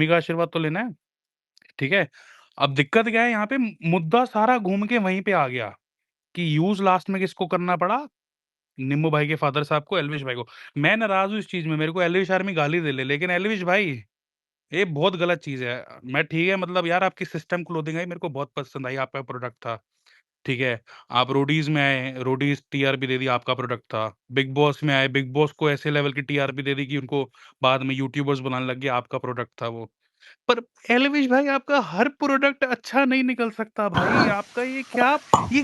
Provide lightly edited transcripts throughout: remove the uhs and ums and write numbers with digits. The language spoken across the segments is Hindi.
मम्मी का आशीर्वाद तो लेना है, ठीक है? अब दिक्कत क्या है यहाँ पे, मुद्दा सारा घूम के वहीं पे आ गया कि यूज़ लास्ट में किसको करना पड़ा? निम्मू भाई के फादर साहब को, एल्विश भाई को। मैं नाराज़ हूँ इस चीज़ में, मेरे को एल्विश आर्मी गाली दे ले, लेकिन एल्विश भाई, ये बहुत गलत चीज़ है। मैं ठीक है, मतलब यार आपकी सिस्टम क्लोथिंग आई, मेरे को बहुत पसंद आई, आपका प्रोडक्ट था, ठीक है? आप रोडीज़ में आए, रोडीज़ टीआरपी दे दी, आपका प्रोडक्ट था। बिग बॉस में आए, बिग बॉस को ऐसे लेवल की टीआरपी दे दी कि उनको बाद में यूट्यूबर्स बनाने लग गए, आपका प्रोडक्ट था वो। पर एल्विश भाई, आपका हर प्रोडक्ट अच्छा नहीं निकल सकता भाई, आपका ये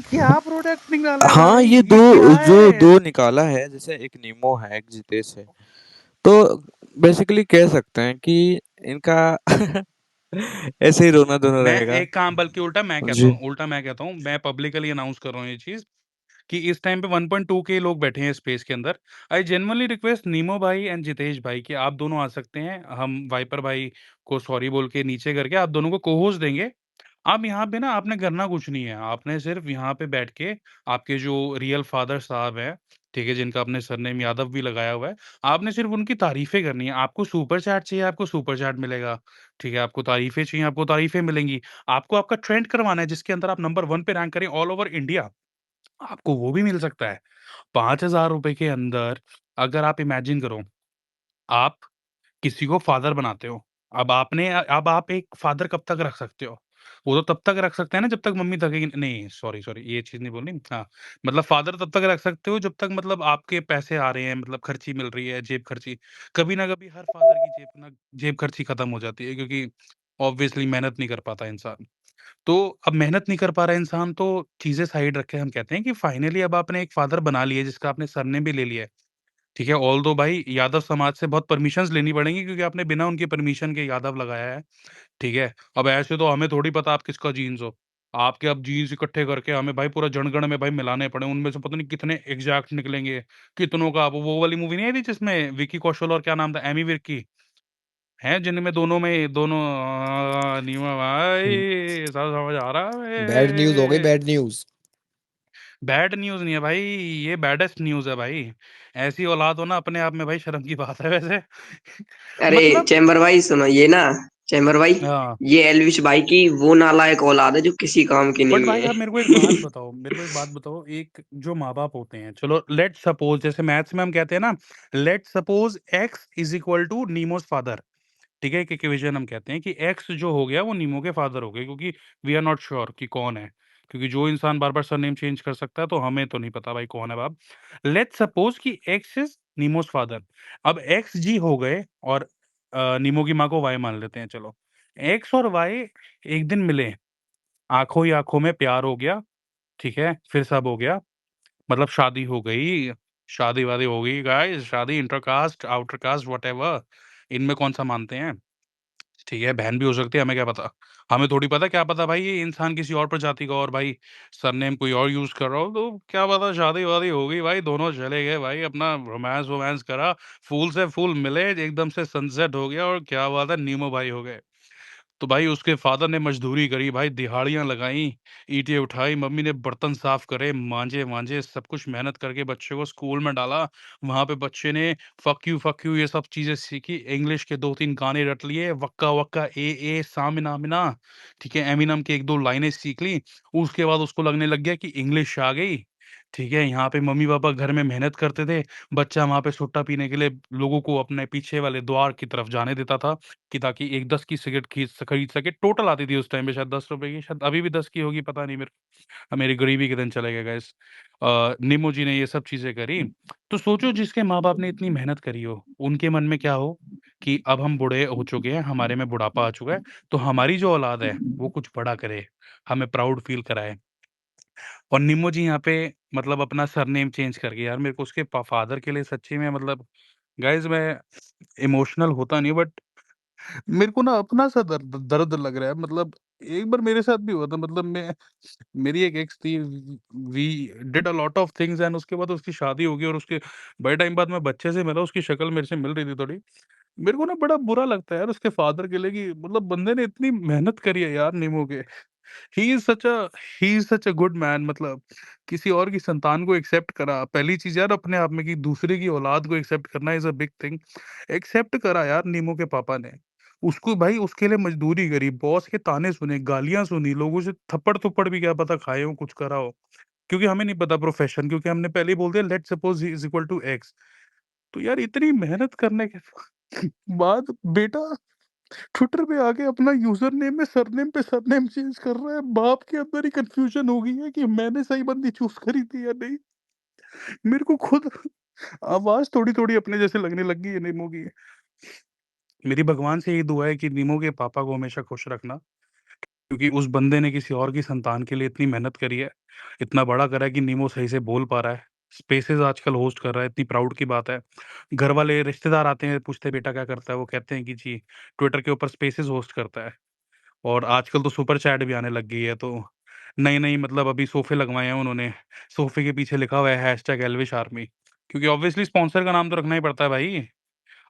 क्या प्रोडक्ट निकाला है हाँ, भाई? ये ये क्या दो जो है? दो निकाला है, जैसे एक नीमो है, एक जितेश है। तो बेसिकली कह सकते हैं कि इनका ऐसे ही रोना धोना मैं रहेगा। एक काम, बल्कि जी। उल्टा मैं कहता हूँ, मैं पब्लिकली अनाउंस कर रहा हूँ ये चीज़ कि इस टाइम पे 1.2 के लोग बैठे हैं स्पेस के अंदर। आई जेन्युइनली रिक्वेस्ट नीमो भाई एंड जितेश भाई कि आप दोनों आ सकते हैं। हम वाइपर भाई को सॉरी बोल के नीचे करके आप दोनों को को-होस्ट देंगे। आप यहाँ पे ना, आपने करना कुछ नहीं है। आपने सिर्फ़ यहाँ पे बैठ के आपके जो रियल फ़ादर साहब हैं, ठीक है? जिनका आपने सरनेम यादव भी लगाया हुआ है, आपने सिर्फ़ उनकी तारीफ़ें करनी है। आपको सुपर चैट चाहिए, आपको सुपर चैट मिलेगा, ठीक है? आपको तारीफ़ें चाहिए, आपको तारीफ़ें मिलेंगी। आपको आपका ट्रेंड करवाना है जिसके अंदर आप नंबर 1 पे रैंक करें ऑल ओवर इंडिया, आपको वो भी मिल सकता है। ₹5000 के अंदर अगर आप इमेजिन करो, आप किसी को फ़ादर बनाते हो। अब आप एक फ़ादर कब तक रख सकते हो? वो तो तब तक रख सकते हैं ना जब तक मम्मी थकेगी नहीं, सॉरी ये चीज़ नहीं बोलनी। हाँ, मतलब फ़ादर तब तक रख सकते हो जब तक मतलब आपके पैसे आ रहे हैं, मतलब खर्ची मिल रही है, जेब खर्ची। कभी ना कभी हर फ़ादर की जेब खर्ची खत्म हो जाती है, क्योंकि ऑब्वियसली मेहनत नहीं कर पाता इंसान। तो अब मेहनत नहीं कर पा रहा है इंसान, तो चीज़ें साइड रख के हम कहते हैं कि फाइनली अब आपने एक फ़ादर बना लिया है जिसका आपने सरनेम भी ले लिया है। ठीक है, ऑल्दो भाई यादव समाज से बहुत परमिशंस लेनी पड़ेंगी, क्योंकि आपने बिना उनकी परमिशन के यादव लगाया है, ठीक है? अब ऐसे तो हमें थोड़ी पता आप किसका जीन्स हो। आपके अब जीन्स इकट्ठे करके हमें भाई पूरा जनगण में भाई मिलाने पड़े, उनमें से पता नहीं कितने एग्ज़ैक्ट निकलेंगे, कितनों का। वो वाली मूवी नहीं आई थी जिसमें विकी कौशल और क्या नाम था, एमी विर्क की, हैं जिनमें दोनों नीमा भाई सब समझ आ रहा बैड न्यूज हो गई, है। Bad news. बैड न्यूज़ नहीं है भाई, ये बैडेस्ट न्यूज़ है भाई। ऐसी औलाद होना अपने आप में भाई शर्म की बात है वैसे। अरे मतलब चैम्बर भाई सुनो ये ना, चैम्बर भाई, हाँ, ये एलविश भाई की वो नालायक औलाद है जो किसी काम की बट नहीं भाई है। आप मेरे को एक बात बताओ, एक जो माँ-बाप होते हैं, चलो लेट्स सपोज़, जैसे मैथ्स में हम कहते हैं ना, let's suppose x is equal to Nimmo's father, ठीक है? एक इक्वेशन हम कहते हैं कि x जो हो गया वो नीमो के फादर हो गए, क्योंकि वी आर नॉट श्योर कि कौन है। क्योंकि जो इंसान बार-बार सरनेम चेंज कर सकता है, तो हमें तो नहीं पता भाई कौन है बाप। लेट्स सपोज़ कि x इज़ नीमोज़ फादर। अब x जी हो गए और नीमो की माँ को y मान लेते हैं चलो। x और y एक दिन मिले, आँखों ही आँखों में प्यार हो गया, ठीक है? फिर सब हो गया, मतलब शादी हो गई, शादी-वादी हो गई गाइज़, शादी इंटरकास्ट, आउटर कास्ट व्हाटएवर, इनमें कौन-सा मानते हैं? ठीक है, बहन भी हो सकती है, हमें क्या पता? हमें थोड़ी पता, क्या पता भाई ये इंसान किसी और प्रजाति का और भाई सरनेम कोई और यूज़ कर रहा हो, तो क्या पता शादी-वादी हो गई भाई, दोनों चले गए भाई, अपना रोमांस-वोमांस करा, फूल से फूल मिले, एकदम से सनसेट हो गया और क्या बात है, नीमो भाई हो गए। तो भाई उसके फ़ादर ने मज़दूरी करी भाई, दिहाड़ियाँ लगाई, ईंटें उठाई, मम्मी ने बर्तन साफ़ करे, मांजे-वांजे, सब कुछ मेहनत करके बच्चे को स्कूल में डाला। वहाँ पे बच्चे ने फ़क यू ये सब चीज़ें सीखी, इंग्लिश के 2-3 गाने रट लिए, वक्का वक्का, ए, सामिना मिना, ठीक है? एमिनेम की 1-2 लाइनें सीख ली। उसके बाद उसको लगने लग गया कि इंग्लिश आ गई, ठीक है? यहाँ पे मम्मी-पापा घर में मेहनत करते थे, बच्चा वहाँ पे सुट्टा पीने के लिए लोगों को अपने पीछे वाले द्वार की तरफ जाने देता था। कि ताकि एक 10 की सिगरेट खरीद सके। टोटल आती थी उस टाइम पे शायद ₹10 की, शायद अभी भी 10 की होगी, पता नहीं मेरे को। मेरी गरीबी के दिन चले गए गाइस। निमो जी ने ये सब चीज़ें करी। तो सोचो जिसके माँ-बाप ने इतनी मेहनत करी हो, उनके मन में क्या हो कि अब हम बूढ़े हो चुके हैं, हमारे में बुढ़ापा आ चुका है, तो हमारी जो औलाद है, वो कुछ बड़ा करे, हमें प्राउड फ़ील कराए। और निमो जी यहाँ पे मतलब अपना सरनेम चेंज करके, यार मेरे को उसके फ़ादर के लिए सच्ची में मतलब गाइस मैं इमोशनल होता नहीं, बट मेरे को ना अपना-सा दर्द दर्द लग रहा है। मतलब एक बार मेरे साथ भी हुआ था, मतलब मेरी एक एक्स थी, we did a lot of things and उसके बाद उसकी शादी हो गई और उसके बड़े टाइम बाद मैं बच्चे से मिला, उसकी शक्ल मेरे से मिल रही थी थोड़ी। मेरे को ना बड़ा बुरा लगता है यार उसके फादर के लिए, कि मतलब बंदे ने इतनी मेहनत करी है यार निमो के। He is such a he is such a good man, मतलब किसी और की संतान को एक्सेप्ट करा। पहली चीज़ यार अपने आप में कि दूसरे की औलाद को एक्सेप्ट करना is a big thing. Accept करा यार निमो के पापा ने। उसको भाई उसके लिए मजदूरी करी, बॉस के ताने सुने, गालियाँ सुनी, लोगों से थप्पड़-थुप्पड़ भी क्या पता खाए हों, कुछ करा हो। क्योंकि हमें नहीं पता प्रोफ़ेशन, क्योंकि हमने पहले ही बोल दिया let's suppose he is equal to x. तो यार इतनी मेहनत करने के बाद बेटा ट्विटर पे आके अपना यूज़र नेम में सरनेम पे सरनेम चेंज कर रहा है। बाप के अंदर ही कन्फ्यूज़न हो गई है कि मैंने सही बंदी चूज़ करी थी या नहीं। मेरे को खुद आवाज़ थोड़ी-थोड़ी अपने जैसे लगने लग गई है निमो की। मेरी भगवान से यही दुआ है कि निमो के पापा को हमेशा खुश रखना, क्योंकि उस बंदे ने किसी और की संतान के लिए इतनी मेहनत करी है, इतना बड़ा करा है कि निमो सही से बोल पा रहा है, स्पेसेस आजकल होस्ट कर रहा है, इतनी प्राउड की बात है। घर वाले रिश्तेदार आते हैं, पूछते हैं बेटा क्या करता है? वो कहते हैं कि जी ट्विटर के ऊपर स्पेसेस होस्ट करता है। और आजकल तो सुपर चैट भी आने लग गई है, तो नई-नई मतलब अभी सोफ़े लगवाए हैं उन्होंने, सोफ़े के पीछे लिखा हुआ है हैशटैग एल्विश आर्मी, क्योंकि ऑब्वियसली स्पॉन्सर का नाम तो रखना ही पड़ता है भाई।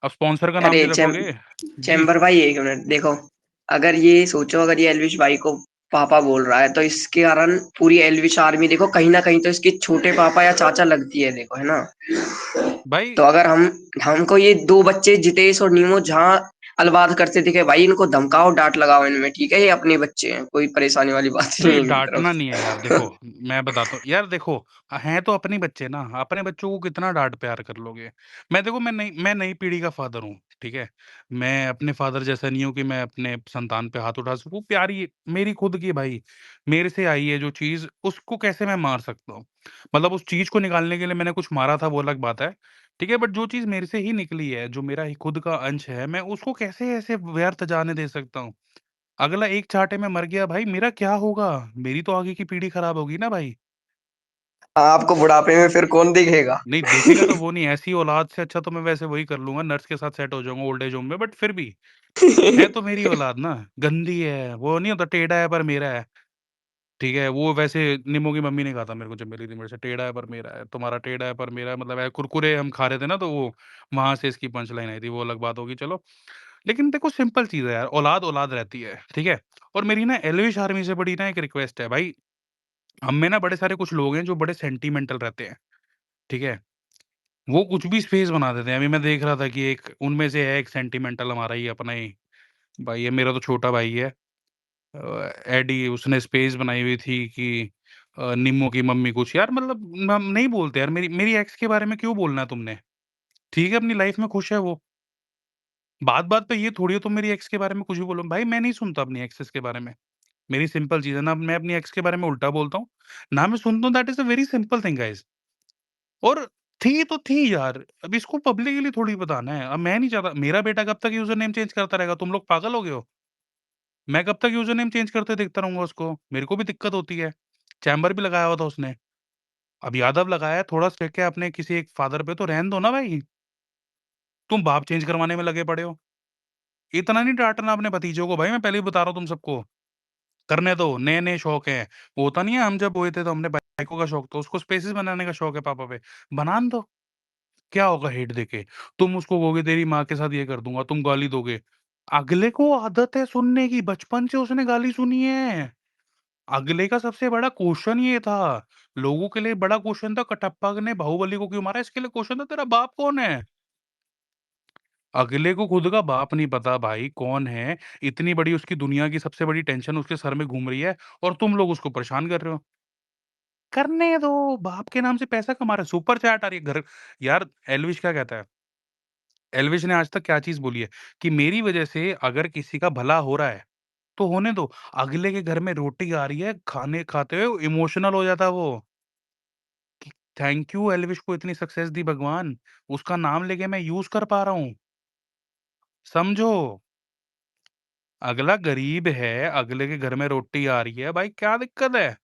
अब स्पॉन्सर का नाम अरे नहीं रखोगे जी। चैम्बर भाई, एक मिनट देखो। अगर ये सोचो, अगर ये एल्विश भाई को पापा बोल रहा है, तो इसके कारण पूरी एल्विश आर्मी देखो कहीं ना कहीं तो इसके छोटे पापा या चाचा लगती है, देखो, है ना। भाई तो अगर हमको ये दो बच्चे जितेश और नीमो जहाँ अलवाद करते दिखे, भाई इनको धमकाओ, डांट लगाओ इनमें, ठीक है? ये अपने बच्चे हैं, कोई परेशानी वाली बात नहीं नहीं है इनकी डाँटना नहीं है यार, देखो तरफ। मैं बताता हूँ यार, देखो हैं तो अपने ही बच्चे ना, अपने बच्चों को कितना डाँट प्यार कर लोगे? देखो मैं नई पीढ़ी का फ़ादर हूँ, ठीक है? मैं अपने फ़ादर जैसा नहीं हूँ कि मैं अपने संतान पे हाथ उठा सकूँ, प्यारी मेरी खुद की भाई, मेरे से आई है जो चीज़, उसको कैसे मैं मार सकता हूँ? मतलब उस चीज़ को निकालने के लिए मैंने कुछ मारा था वो अलग बात है, ठीक है? बट जो चीज़ मेरे से ही निकली है, जो मेरा ही खुद का अंश है, मैं उसको कैसे ऐसे व्यर्थ जाने दे सकता हूँ? अगला एक चाँटे में मर गया भाई, मेरा क्या होगा? मेरी तो आगे की पीढ़ी खराब होगी ना भाई। आपको बुढ़ापे में फिर कौन दिखेगा? नहीं देखेगा तो वो नहीं, ऐसी औलाद से अच्छा तो मैं वैसे वही कर लूँगा, नर्स के साथ सेट हो जाऊँगा ओल्ड एज होम में, बट फिर भी है तो मेरी औलाद ना, गंदी है, वो नहीं होता टेढ़ा है पर मेरा है, ठीक है? वो वैसे निमो की मम्मी ने कहा था मेरे को जब मिली थी मेरे से, टेढ़ा है पर मेरा है, तुम्हारा टेढ़ा है पर मेरा है, मतलब कुरकुरे हम खा रहे थे ना, तो वो वहाँ से इसकी पंच लाइन आई थी, वो अलग बात होगी चलो। लेकिन देखो सिंपल चीज़ है यार, औलाद औलाद रहती है, ठीक है? और मेरी ना एल्विश आर्मी से बड़ी ना एक रिक्वेस्ट है भाई, हम में ना बड़े सारे कुछ लोग हैं जो बड़े सेंटिमेंटल रहते हैं, ठीक है? वो कुछ भी स्पेस बना देते हैं। अभी मैं देख रहा था कि एक उनमें से है एक सेंटिमेंटल हमारा ही अपना ही भाई है, मेरा तो छोटा भाई है। एडी उसने स्पेस बनाई हुई थी कि निम्मो की मम्मी कुछ यार मतलब हम नहीं बोलते यार, मेरी मेरी एक्स के बारे में क्यों बोलना है तुमने? ठीक है अपनी लाइफ़ में खुश है वो। बात-बात पे ये थोड़ी है तुम मेरी एक्स के बारे में कुछ भी बोलो। भाई मैं नहीं सुनता अपनी एक्सेस के बारे में। मेरी सिंपल चीज़ है ना, मैं अपनी एक्स के बारे में उल्टा बोलता हूँ, ना मैं सुनता हूँ, that is a very simple thing guys. और थी तो थी यार, अब इसको पब्लिकली थोड़ी बताना है। अब मैं नहीं चाहता मेरा बेटा कब तक यूज़र नेम चेंज करता रहेगा? तुम लोग पागल हो गए हो? मैं कब तक यूज़र नेम चेंज करते देखता रहूँगा उसको? मेरे को भी दिक्कत होती है। चैम्बर भी लगाया हुआ था उसने। अब यादव लगाया है, थोड़ा स्ट्रिक्ट है अपने किसी एक फ़ादर पे तो रहने दो ना भाई। तुम बाप चेंज करवाने में लगे पड़े हो। इतना नहीं डाँटना अपने भतीजों को भाई, मैं पहले ही बता रहा हूँ तुम सबको। करने दो, नए-नए शौक हैं। वो होता नहीं है हम जब हुए थे तो हमने बाइकों का शौक था, उसको स्पेसेस बनाने का शौक है पापा पे। बनाने दो। क्या होगा हेट देके? तुम उसको कहोगे तेरी माँ के साथ ये कर दूँगा, तुम गाली दोगे। अगले को आदत है सुनने की, बचपन से उसने गाली सुनी है। अगले का सबसे बड़ा क्वेश्चन ये था, लोगों के लिए बड़ा क्वेश्चन था कटप्पा ने बाहुबली को क्यों मारा? इसके लिए क्वेश्चन था तेरा बाप कौन है? अगले को खुद का बाप नहीं पता भाई कौन है, इतनी बड़ी उसकी दुनिया की सबसे बड़ी टेंशन उसके सर में घूम रही है और तुम लोग उसको परेशान कर रहे हो। करने दो, बाप के नाम से पैसा कमा रहा है, सुपर चैट आ रही है घर यार एल्विश क्या कहता है? एल्विश ने आज तक क्या चीज़ बोली है कि मेरी वज़ह से अगर किसी का भला हो रहा है, तो होने दो। अगले के घर में रोटी आ रही है, खाने खाते हुए इमोशनल हो जाता है वो। कि थैंक यू एल्विश को इतनी सक्सेस दी भगवान, उसका नाम लेके मैं यूज़ कर पा रहा हूँ। समझो, अगला गरीब है, अगले के घर में रोटी आ रही है, भाई क्या दिक्कत है?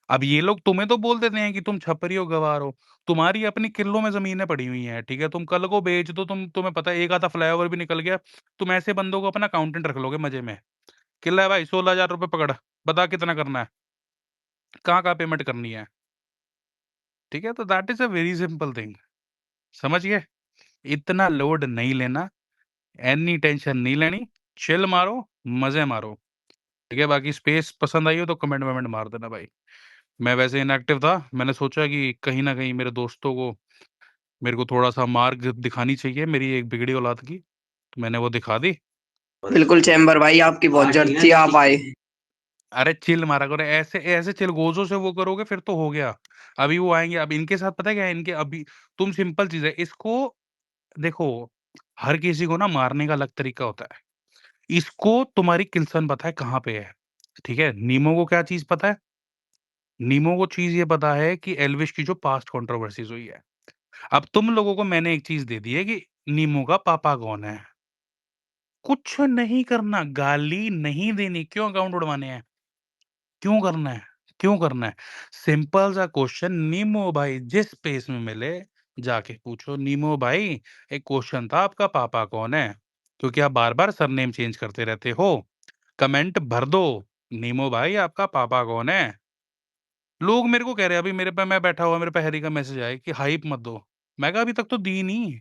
अब ये लोग तुम्हें तो बोल देते हैं कि तुम छपरी हो, गँवार हो। तुम्हारी अपनी किल्लों में ज़मीनें पड़ी हुई हैं, ठीक है? तुम कल को बेच दो, तुम्हें पता है एक आधा फ्लाईओवर भी निकल गया, तुम ऐसे बंदों को अपना अकाउंटेंट रख लोगे मज़े में। किल्ला है भाई ₹16,000 पकड़, बता कितना करना है? कहाँ-कहाँ पेमेंट करनी है? ठीक है? तो that is a very simple thing, समझ गए? इतना लोड नहीं लेना, एनी टेंशन नहीं लेनी, चिल मारो, मज़े मारो, ठीक है? बाकी स्पेस पसंद आई हो तो कमेंट-वमेंट मार देना भाई। मैं वैसे इनएक्टिव था, मैंने सोचा कि कहीं न कहीं मेरे दोस्तों को मेरे को थोड़ा-सा मार्ग दिखानी चाहिए मेरी एक बिगड़ी औलाद की, तो मैंने वो दिखा दी। बिल्कुल चैम्बर भाई, आपकी बहुत जरूरत थी, आप आए। अरे चिल मारा करो, ऐसे ऐसे चिल गोजों से वो करोगे फिर तो हो गया। अभी वो आएंगे, अब इनके साथ पता है क्या है इनके अभी। तुम सिंपल चीज है इसको देखो। हर किसी को ना मारने का अलग तरीका होता है। इसको तुम्हारी किल्सन पता है कहाँ पे है। ठीक है, नीमो को क्या चीज पता है। नीमो को चीज ये पता है कि एल्विश की जो पास्ट कंट्रोवर्सीज हुई है। अब तुम लोगों को मैंने एक चीज दे दी है कि नीमो का पापा कौन है। कुछ नहीं करना, गाली नहीं देनी, क्यों अकाउंट उड़वाने हैं। क्यों करना है, क्यों करना है। सिंपल सा क्वेश्चन, नीमो भाई जिस स्पेस में मिले जाके पूछो, नीमो भाई एक क्वेश्चन था, आपका पापा कौन है। क्योंकि आप बार बार सरनेम चेंज करते रहते हो। कमेंट भर दो, नीमो भाई आपका पापा कौन है। लोग मेरे को कह रहे हैं, अभी मेरे पे मैं बैठा हुआ, मेरे पे हैरी का मैसेज आया कि हाइप मत दो। मैं कहा अभी तक तो दी नहीं,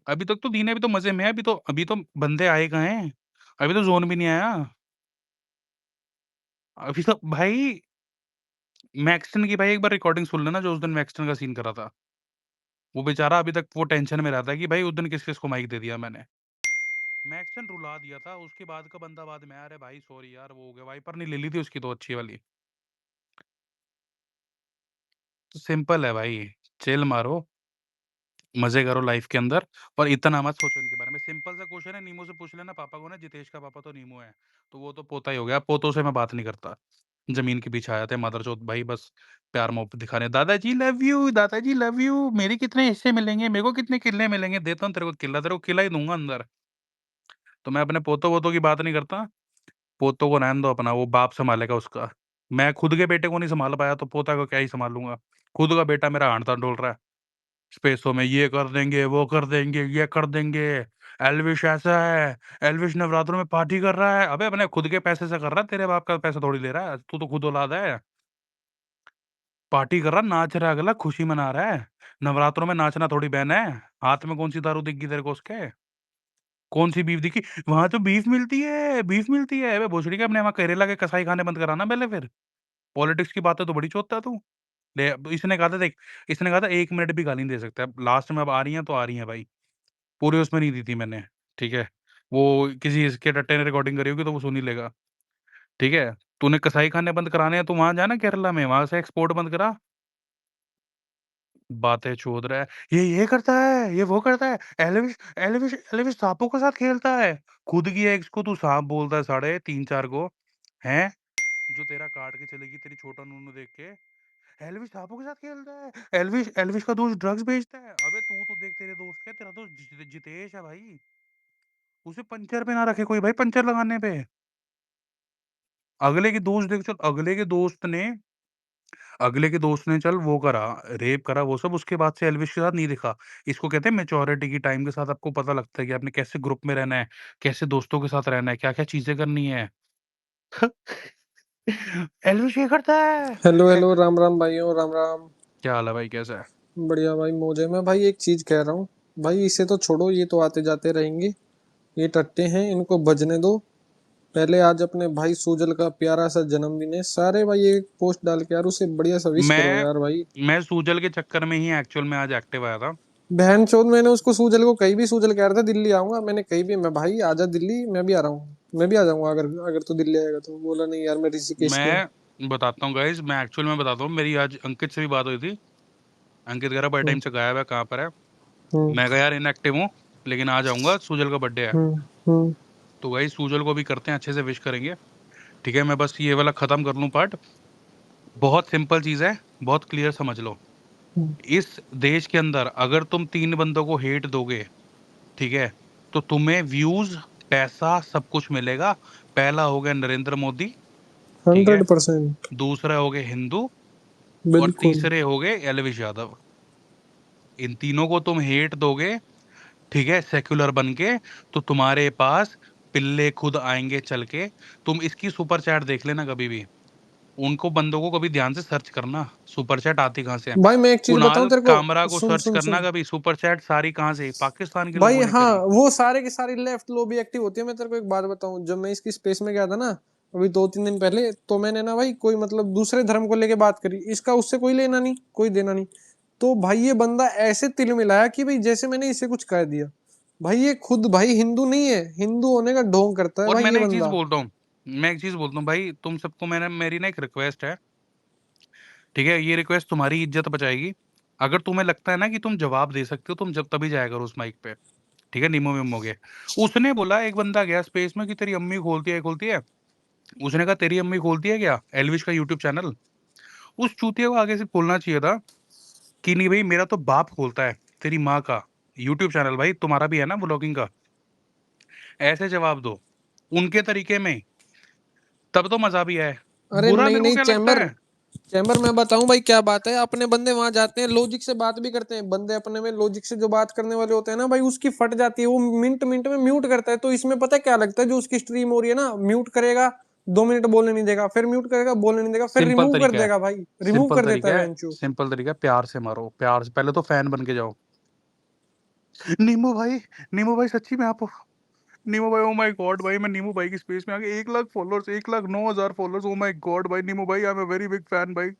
अभी तक तो दी नहीं, अभी तो मजे में है, अभी तो बंदे आए कहाँ हैं। अभी तो जोन भी नहीं आया। अभी तो भाई मैक्सटन की भाई एक बार रिकॉर्डिंग सुन लेना, जो उस दिन मैक्सटन का सीन करा था। वो बेचारा अभी तक वो टेंशन में रहता है कि भाई उस दिन किस किस को माइक दे दिया मैंने। मैक्सटन रुला दिया था, उसके बाद का बंदा बाद में, अरे भाई सॉरी यार वो हो गया, वाइपर नहीं ले ली थी उसकी तो अच्छी वाली। तो सिंपल है भाई, चिल मारो, मजे करो लाइफ के अंदर। और इतना मत सोचो इनके बारे में। सिंपल सा क्वेश्चन है, नीमो से पूछ लेना पापा कौन है। जितेश का पापा तो नीमो है, तो वो तो पोता ही हो गया। पोतों से मैं बात नहीं करता, जमीन के पीछे आ जाते हैं मदरचोद भाई, बस प्यार मोहब्बत दिखाने। दादाजी लव यू, दादाजी लव यू, मेरे कितने हिस्से मिलेंगे, मेरे को कितने किले मिलेंगे, देता हूँ तेरे को किला, तेरे को किला ही दूंगा अंदर। तो मैं अपने पोतों वोतों की बात नहीं करता। पोतों को रहने दो अपना, वो बाप संभालेगा उसका। मैं खुद के बेटे को नहीं संभाल पाया तो पोता को क्या ही संभालूंगा। खुद का बेटा मेरा हांडता डोल रहा है स्पेसों में, ये कर देंगे वो कर देंगे ये कर देंगे। एल्विश ऐसा है, एल्विश नवरात्रों में पार्टी कर रहा है। अबे अपने खुद के पैसे से कर रहा है, तेरे बाप का पैसा थोड़ी ले रहा है, तू तो खुद औलाद है। पार्टी कर रहा, नाच रहा है, अगला खुशी मना रहा है। नवरात्रों में नाचना थोड़ी बैन है। हाथ में कौन सी दारू दिखी तेरे को उसके, कौन सी बीफ दिखी। वहां तो बीफ मिलती है, बीफ मिलती है। अबे भोसड़ी के अपने वहां करेला के कसाई खाने बंद कराना पहले, फिर पॉलिटिक्स की बातें तो बड़ी चोदता है तू। ले अब इसने कहा था देख, इसने कहा था 1 मिनट भी गाली नहीं दे सकता। अब लास्ट में अब आ रही है तो आ रही है भाई, पूरी उसमें नहीं दी थी मैंने। ठीक है, वो किसी इसके टट्टे ने रिकॉर्डिंग करी होगी तो वो सुन ही लेगा। ठीक है, तूने कसाई खाने बंद कराने हैं तो वहां जाना केरला में, वहां से एक्सपोर्ट बंद करा। बातें चोद रहा है, ये करता है, ये वो करता है। एलविश एलविश एलविश सांपों के साथ खेलता है। खुद की एक्स को तू सांप बोलता है, साढ़े 3-4 को हैं, जो तेरा काट के चलेगी तेरी छोटा नूनू देख के। एल्विश सांपों के साथ खेलता है, एल्विश एल्विश का दोस्त ड्रग्स बेचता है। अबे तू तो देख, तेरे दोस्त क्या, तेरा दोस्त जितेश है भाई। उसे पंचर पे ना रखे कोई भाई, पंचर लगाने पे। अगले के दोस्त देख, चल अगले के दोस्त ने चल वो करा, रेप करा वो सब, उसके बाद से एल्विश के साथ नहीं दिखा। इसको कहते हैं मेच्योरिटी की। टाइम के साथ आपको पता लगता है कि आपने कैसे ग्रुप में रहना है, कैसे दोस्तों के साथ रहना है, क्या क्या चीजें करनी है। एल्विश ये करता है। हेलो हेलो, राम राम भाइयों, राम राम। क्या हाल है भाई, कैसा है। बढ़िया भाई, मौजे में। भाई एक चीज कह रहा हूँ, भाई इसे तो छोड़ो, ये तो आते जाते रहेंगे। ये टट्टे हैं, इनको बजने दो। पहले आज अपने भाई सूजल का प्यारा सा जन्मदिन है, सारे भाई एक पोस्ट डाल के यार उसे बढ़िया सा विश करो मैं यार भाई। मैं सूजल के चक्कर में ही एक्चुअल में आज एक्टिव आया था। बहन चोद, मैंने उसको सूजल को कहीं भी, सूजल कह रहा था दिल्ली आऊंगा, मैंने कहीं भी, मैं भाई आजा दिल्ली, मैं भी आ रहा हूँ, मैं भी आ जाऊंगा अगर अगर तू दिल्ली आएगा तो। बोला नहीं यार, मैं ऋषिकेश में हूँ। मैं बताता हूँ गाइस, मैं एक्चुअल में बताता हूँ, मेरी आज अंकित से भी बात हुई थी। अंकित कह रहा बड़े हम्म, टाइम से गायब है, कहाँ पर है। हम्म, मैं कहा यार इनएक्टिव हूँ, लेकिन आ जाऊंगा, सूजल का बर्थडे है। हम्म, हम्म, तो गाइस सूजल को भी करते हैं, अच्छे से विश करेंगे। ठीक है, मैं बस ये वाला खत्म कर लूँ पार्ट। बहुत सिंपल चीज है, बहुत क्लियर समझ लो। हम्म। इस देश के अंदर अगर तुम 3 बंदों को हेट दोगे, ठीक है, तो तुम्हें व्यूज, पैसा, सब कुछ मिलेगा। पहला हो गया नरेंद्र मोदी, ठीक है, 100%। दूसरा हो गए हिंदू, और बिल्कुल। तीसरे हो गए एलविश यादव। इन तीनों को तुम हेट दोगे, ठीक है, सेक्युलर बन के, तो तुम्हारे पास पिल्ले खुद आएंगे चल के। तुम इसकी सुपर चैट देख लेना कभी भी, उनको बंदों को कभी ध्यान से सर्च करना, सुपर चैट आती कहाँ से है। भाई मैं एक चीज बताऊं कुणाल तेरे कामरा को, को सुन सर्च सुन करना सुन। कभी, सुपर चैट सारी कहाँ से, पाकिस्तान के भाई लोगों ने हाँ, करी। वो सारे के सारे लेफ्ट लॉबी एक्टिव होती है। मैं तेरे को एक बात बताऊं, जब मैं इसकी स्पेस में गया था ना, अभी 2-3 दिन पहले, तो मैंने ना भाई कोई मतलब दूसरे धर्म को लेके बात करी, इसका उससे कोई लेना नहीं, कोई देना नहीं। तो भाई ये बंदा ऐसे तिल मिलाया कि भाई जैसे मैंने इसे कुछ कह दिया। भाई ये खुद भाई हिंदू नहीं है, हिंदू होने का ढोंग करता है और भाई ये मैंने एक चीज बंदा। बोलता हूँ, मैं एक चीज बोलता हूँ भाई, तुम सबको मैंने मेरी ना एक रिक्वेस्ट है, ठीक है, ये रिक्वेस्ट तुम्हारी इज्जत बचाएगी। अगर तुम्हें लगता है ना कि तुम जवाब दे सकते हो, तुम जब तभी जाया करो उस माइक पे, ठीक है, नीमो वीमो के। उसने बोला, एक बंदा गया स्पेस में कि तेरी अम्मी खोलती है। उसने कहा तेरी अम्मी खोलती है क्या एलविश का यूट्यूब चैनल? उस चूतिया को आगे से बोलना चाहिए था कि नहीं भाई, मेरा तो बाप खोलता है तेरी माँ का यूट्यूब चैनल, भाई तुम्हारा भी है ना ब्लॉगिंग का। ऐसे जवाब दो उनके तरीके में, तब तो मजा भी आए। अरे बुरा नहीं मेरे को नहीं क्या लगता चैम्बर, है, चैम्बर मैं बताऊं भाई क्या बात है, अपने बंदे वहां जाते हैं लॉजिक से बात भी करते हैं, बंदे अपने में लॉजिक से जो बात करने वाले होते हैं ना भाई, उसकी फट जाती है, वो मिनट मिनट में म्यूट करता है। तो इसमें पता है क्या लगता है, जो उसकी स्ट्रीम हो रही है ना, म्यूट करेगा, 2 मिनट बोलने नहीं देगा, फिर म्यूट करेगा, बोलने नहीं देगा, फिर सिंपल रिमूव कर तरीका है, देगा भाई, रिमूव सिंपल कर देता तरीका है है, बेंचू। सिंपल तरीका है, प्यार से मारो, प्यार से, पहले तो फैन बन के जाओ। नीमू भाई, नीमू भाई सच्ची में आप, नीमू भाई, ओ माय गॉड भाई, मैं नीमू भाई की स्पेस में आके 1 lakh followers, 1,09,000 followers, oh my God भाई, नीमू भाई I am a very big fan भाई।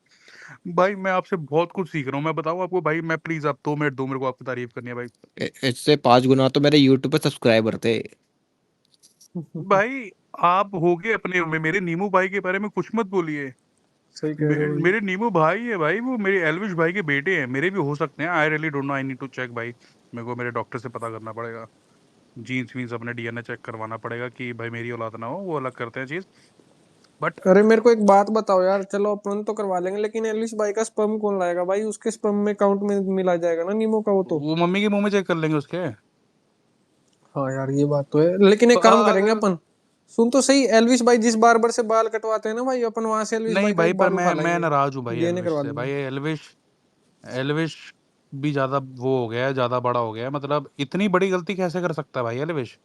भाई मैं आपसे बहुत कुछ सीख रहा हूँ, मैं बताऊँ आपको भाई, मैं प्लीज आप 2 मिनट दो मेरे को, आपकी तारीफ करनी है भाई। इससे 5 गुना तो मेरे यूट्यूब पे सब्सक्राइबर थे। भाई आप होगे अपने में, मेरे नीमू भाई के बारे में कुछ मत बोलिए। सही कह रहे हो भाई। मेरे नीमू भाई है भाई, वो मेरे एलविश भाई के बेटे हैं, मेरे भी हो सकते हैं, I really don't know, I need to check भाई। मेरे को मेरे डॉक्टर से पता करना पड़ेगा, जीन्स वीन्स अपने डीएनए चेक करवाना पड़ेगा कि भाई मेरी औलाद ना हो, वो अलग करते हैं चीज। बट अरे मेरे को एक बात बताओ यार, चलो अपन तो करवा लेंगे, लेकिन एलिस भाई का स्पर्म कौन लाएगा भाई, उसके स्पर्म में काउंट में मिला जाएगा ना नीमो का वो तो। वो मम्मी के मुंह में चेक कर लेंगे उसके। हाँ यार ये बात तो है, लेकिन एक काम करेंगे अगर अपन, सुन तो सही, एलविश भाई जिस बार्बर से बाल कटवाते हैं ना भाई, अपन वहां से एलविश नहीं भाई का भाई, एक पर बाल उठा मैं लेंगे, नाराज हूँ भाई डीएनए एलविश करवा से भाई। लेंगे। एलविश, एलविश भी ज्यादा वो हो गया है, ज्यादा बड़ा हो गया है, मतलब इतनी बड़ी गलती कैसे कर सकता है भाई एलविश?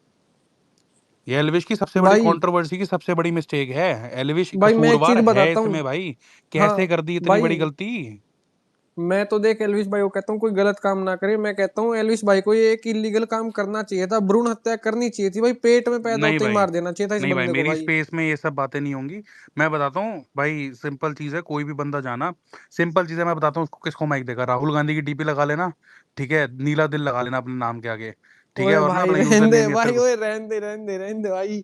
ये एलविश की सबसे बड़ी भाई कंट्रोवर्सी की सबसे बड़ी मिस्टेक है, एलविश भाई मैं एक कसूरवार चीज है बताता हूँ। इसमें भाई। हाँ कैसे कर दी इतनी भाई, बड़ी गलती? मैं तो देख एलविश भाई को कहता हूँ कोई गलत काम ना करे, मैं कहता हूँ एलविश भाई को ये एक इलीगल काम करना चाहिए था, भ्रूण हत्या करनी चाहिए थी भाई, पेट में पैदा नहीं होते ही भाई, मार देना चाहिए था इस नहीं भाई, बंदे को मेरी भाई। स्पेस में ये सब बातें नहीं होंगी। मैं बताता हूँ भाई, सिंपल चीज है, कोई भी बंदा जाना, सिंपल चीज है, मैं बताता हूँ उसको, किसको माइक देगा, राहुल गांधी की डीपी लगा लेना, ठीक है, नीला दिल लगा लेना अपने नाम के आगे, ठीक है, ओए और ना भाई अपना यूजर रहने दे नेम या फिर, भाई, ओए रहने दे रहने दे रहने दे भाई।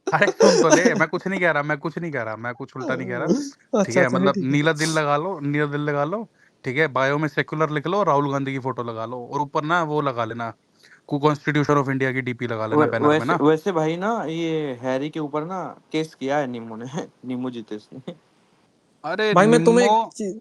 अरे सुन तो ले, मैं कुछ नहीं कह रहा, मैं कुछ नहीं कह रहा, मैं कुछ उल्टा नहीं कह रहा, ठीक अच्छा है, अच्छा फिर मतलब ठीक है। नीला दिल लगा लो, नीला दिल लगा लो, ठीक है, बायो में सेक्युलर लिख लो, राहुल गांधी की फोटो लगा लो, और ऊपर ना वो लगा लेना, कॉन्स्टिट्यूशन ऑफ इंडिया की डीपी लगा लेना बैनर में वैसे ना। वैसे भाई ना, ये हैरी के ऊपर ना केस किया है नीमू ने। नीमू जीतेश ने। अरे भाई मैं तुम्हें निम्मो, एक चीज,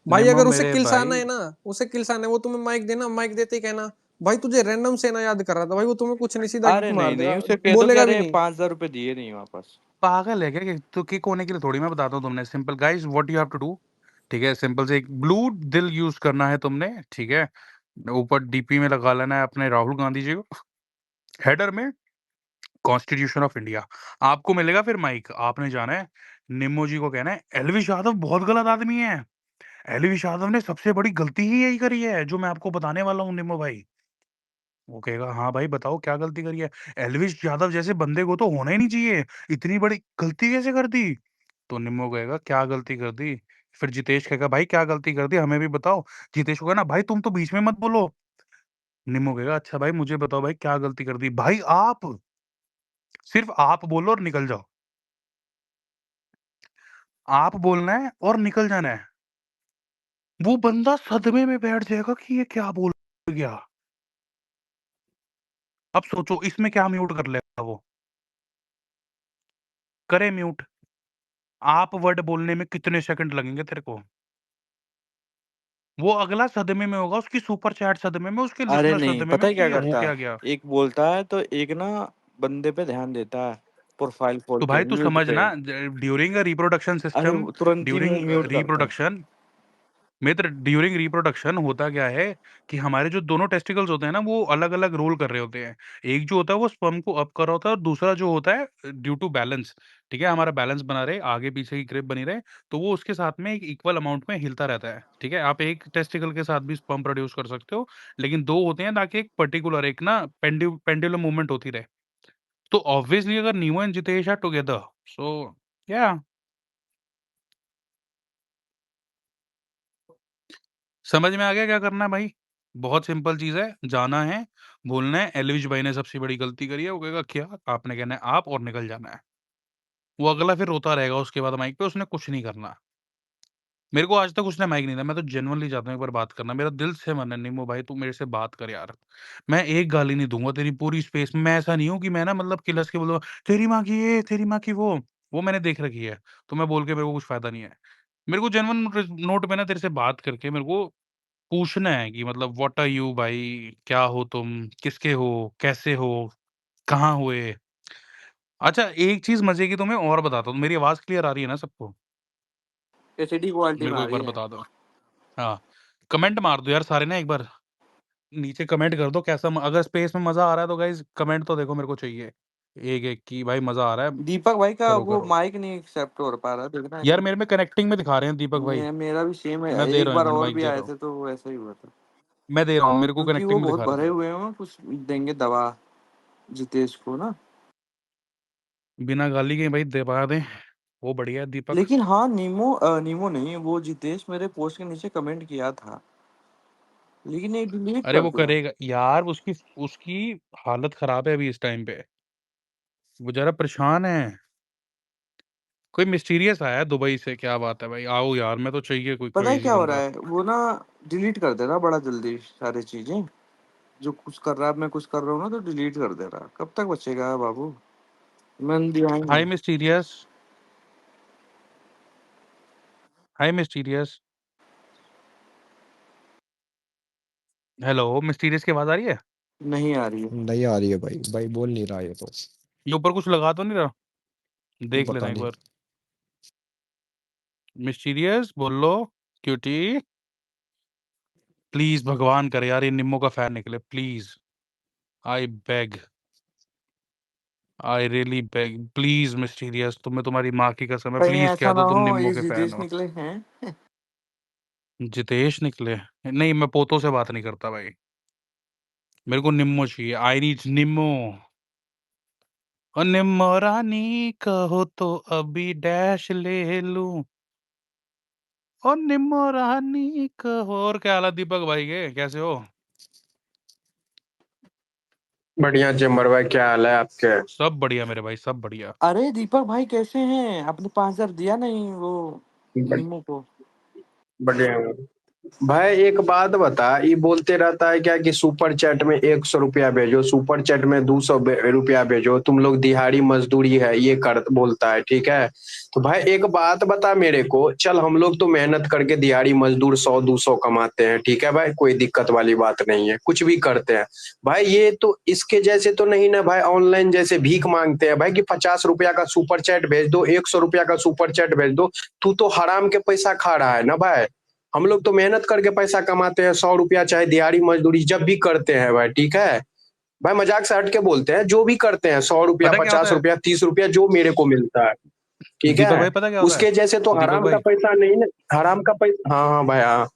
भाई निम्मो अगर उसे मेरे किलसाना भाई, है ना, उसे किलसाना है, वो तुम्हें माइक देना, माइक देते ही कहना भाई तुझे रैंडम सेना याद कर रहा था भाई, वो तुम्हें कुछ नहीं सीधा अरे मार नहीं नहीं, देगा, उसे कह दो कि बोलेगा भी अरे नहीं। 5,000 रुपए दिए नहीं वापस। पागल है क्या कि तो किक होने के लिए थोड़ी, मैं बताता हूँ तुमने, simple guys what you have to do, ठीक है, सिंपल से एक ब्लू दिल यूज करना है तुमने, ठीक है, ऊपर डीपी में लगा लेना है अपने राहुल गांधी जी को, हेडर में कॉन्स्टिट्यूशन ऑफ इंडिया, आपको मिलेगा फिर माइक, आपने जाना है निम्मो जी को कहना है एलविश यादव बहुत गलत आदमी है, एलविश यादव ने सबसे बड़ी गलती ही यही करी है जो मैं आपको बताने वाला हूँ निम्मो भाई। वो कहेगा हाँ भाई बताओ क्या गलती करी है, एलविश यादव जैसे बंदे को तो होना ही नहीं चाहिए, इतनी बड़ी गलती कैसे कर दी? तो निम्मो कहेगा क्या गलती कर दी? फिर जितेश कहेगा भाई क्या गलती कर दी हमें भी बताओ। जितेश को कहना भाई तुम तो बीच में मत बोलो। निम्मो कहेगा अच्छा भाई मुझे बताओ भाई क्या गलती कर दी? भाई आप, सिर्फ आप बोलो और निकल जाओ, आप बोलना है और निकल जाना है। वो बंदा सदमे में बैठ जाएगा कि ये क्या बोल गया। अब सोचो इसमें क्या म्यूट कर लेगा वो, करे म्यूट, आप वर्ड बोलने में कितने सेकंड लगेंगे तेरे को? वो अगला सदमे में होगा, उसकी सुपर चैट सदमे में, उसके अरे लिसनर नहीं, सदमे पता में है कि क्या ये हो करता क्या है, गया। एक बोलता है तो एक ना बंदे पे ध्यान देता है, प्रोफाइल खोल तो के भाई तू म्यूट पे। समझना, ड्यूरिंग अ रिप्रोडक्शन अरे सिस्टम, वो तुरंत ही मुंह ड्यूरिंग म्यूट करता है। रिप्रोडक्शन, मित्र ड्यूरिंग रिप्रोडक्शन होता क्या है कि हमारे जो दोनों टेस्टिकल्स होते हैं ना, वो अलग अलग रोल कर रहे होते हैं। एक जो होता है वो स्पर्म को अप कर रहा होता है, और दूसरा जो होता है ड्यू टू बैलेंस, ठीक है, हमारा बैलेंस बना रहे, आगे पीछे की ग्रिप बनी रहे, तो वो उसके साथ में एक इक्वल अमाउंट में हिलता रहता है, ठीक है। आप एक टेस्टिकल के साथ भी स्पर्म प्रोड्यूस कर सकते हो, लेकिन दो होते हैं ताकि एक पर्टिकुलर एक ना पेंडुलम मूवमेंट होती रहे। तो ऑब्वियसली अगर नीमो एंड जितेश आर टुगेदर, सो या, समझ में आ गया क्या करना है भाई? बहुत सिंपल चीज़ है, जाना है, बोलना है एल्विश भाई ने सबसे बड़ी गलती करी है, वो कहेगा क्या? आपने कहना है आप और निकल जाना है। वो अगला फिर रोता रहेगा उसके बाद माइक पे, उसने कुछ नहीं करना। मेरे को आज तक उसने माइक नहीं दिया, मैं तो जेनुइनली चाहता हूँ एक बार बात करना, मेरा दिल से मन है निम्मो भाई तू मेरे से बात कर यार। मैं एक गाली नहीं दूँगा तेरी पूरी स्पेस में, मैं ऐसा नहीं हूँ कि मैं ना मतलब किलस के बोलूँगा तेरी माँ की ये, तेरी माँ की वो मैंने देख रखी है, तो मैं बोल के मेरे को कुछ फ़ायदा नहीं है। मेरे को जेन्युइन नोट पे ना तेरे से बात करके मेरे को पूछना है कि मतलब व्हाट आर यू भाई? क्या हो तुम? किसके हो? कैसे हो? कहाँ हुए? अच्छा एक चीज़ मज़े की तुम्हें और बताता हूँ, मेरी आवाज़ क्लियर आ रही है ना सबको? एचडी क्वालिटी मेरे में को आ एक रही बार है। बता दो। हाँ, कमेंट मार दो यार सारे ना एक बार, नीचे कमेंट कर दो कैसा अगर स्पेस में मज़ा आ रहा है तो गाइज़ कमेंट तो देखो मेरे को चाहिए। एक-एक की भाई मज़ा आ रहा है, दीपक भाई का करो, वो करो। माइक नहीं एक्सेप्ट हो पा रहा, देखना एक यार बार। मेरे में कनेक्टिंग में दिखा रहे हैं दीपक भाई, मेरा भी सेम है, मैं दे एक रहा हूँ बार 1 मिनट और माइक भी दे आए रहा हूँ। थे तो वो ऐसा ही हुआ था। मैं दे रहा हूँ, मेरे को क्योंकि वो कनेक्टिंग में बहुत दिखा रहे भरे थे। हुए हैं, कुछ देंगे दवा जितेश को ना। बिना गाली के भाई दबा दें, वो बढ़िया है दीपक। लेकिन हाँ, नीमो नहीं, वो जितेश मेरे पोस्ट के नीचे कमेंट किया था, लेकिन ये डिलीट अरे कर वो दिया। करेगा यार, उसकी उसकी हालत खराब है अभी इस टाइम पे, वो ज़रा परेशान है। कोई मिस्टीरियस आया है दुबई से, क्या बात है भाई? आओ यार, मैं तो चाहिए कोई पता है क्रेज़ी क्या हो रहा बंदा। है, वो ना डिलीट कर दे रहा बड़ा जल्दी सारी चीजें। जो कुछ कर रहा है, मैं कुछ कर रहा हूँ ना तो डिलीट कर दे रहा। कब तक बचेगा बाबू? मन दिया ही हाय नहीं। मिस्टीरियस, हाय मिस्टीरियस। हेलो, मिस्टीरियस की आवाज़ आ रही है? नहीं आ रही है। नहीं आ रही है भाई, भाई बोल नहीं रहा ये तो। ये ऊपर कुछ लगा तो नहीं रहा? देख लेना पता एक नहीं। बार। मिस्टीरियस बोल लो, क्यूटी। प्लीज़ भगवान करे यार ये निम्मो का फैन निकले, please. I beg, I really beg, please mysterious, तुम्हें तुम्हारी माँ की कसम है, कहीं प्लीज़ ऐसा कह ना दो तुम हो निम्मो ये के फैन जितेश हो। निकले हैं। जितेश निकले? नहीं, मैं पोतों से बात नहीं करता भाई। मेरे को निम्मो चाहिए, आई नीड निम्मो। ओ निम्मो रानी कहो तो अभी डैश ले लूँ। ओ निम्मो रानी कहो। और क्या हाल है दीपक भाई के, कैसे हो? बढ़िया चेम्बर भाई, क्या हाल है आपके? सब बढ़िया मेरे भाई, सब बढ़िया। अरे दीपक भाई कैसे हैं? आपने 5,000 दिया नहीं वो ब- नीमो को? बढ़िया भाई। एक बात बता, ये बोलते रहता है क्या कि सुपर चैट में 100 रुपया भेजो, सुपर चैट में 200 रुपया भेजो, तुम लोग दिहाड़ी मजदूरी है ये कर बोलता है, ठीक है? तो भाई एक बात बता मेरे को, चल हम लोग तो मेहनत करके दिहाड़ी मजदूर 100-200 कमाते हैं, ठीक है भाई, कोई दिक्कत वाली बात नहीं है, कुछ भी करते हैं। भाई ये तो इसके जैसे तो नहीं ना भाई, ऑनलाइन जैसे भीख मांगते हैं भाई कि 50 रुपया का सुपर चैट भेज दो, 100 रुपया का सुपर चैट भेज दो। तू तो हराम के पैसा खा रहा है ना भाई। हम लोग तो मेहनत करके पैसा कमाते हैं, 100 रुपया चाहे दिहाड़ी मजदूरी जब भी करते हैं भाई, ठीक है भाई, मजाक से हट के बोलते हैं, जो भी करते हैं, 100 रुपया, पता क्या होता 50 रुपया, 30 रुपया, जो मेरे को मिलता है, है ठीक दीपक है। भाई, पता क्या होता है? उसके जैसे तो दीपक हराम का भाई पैसा नहीं ना, हराम का पैसा। हाँ हाँ भाई, हाँ।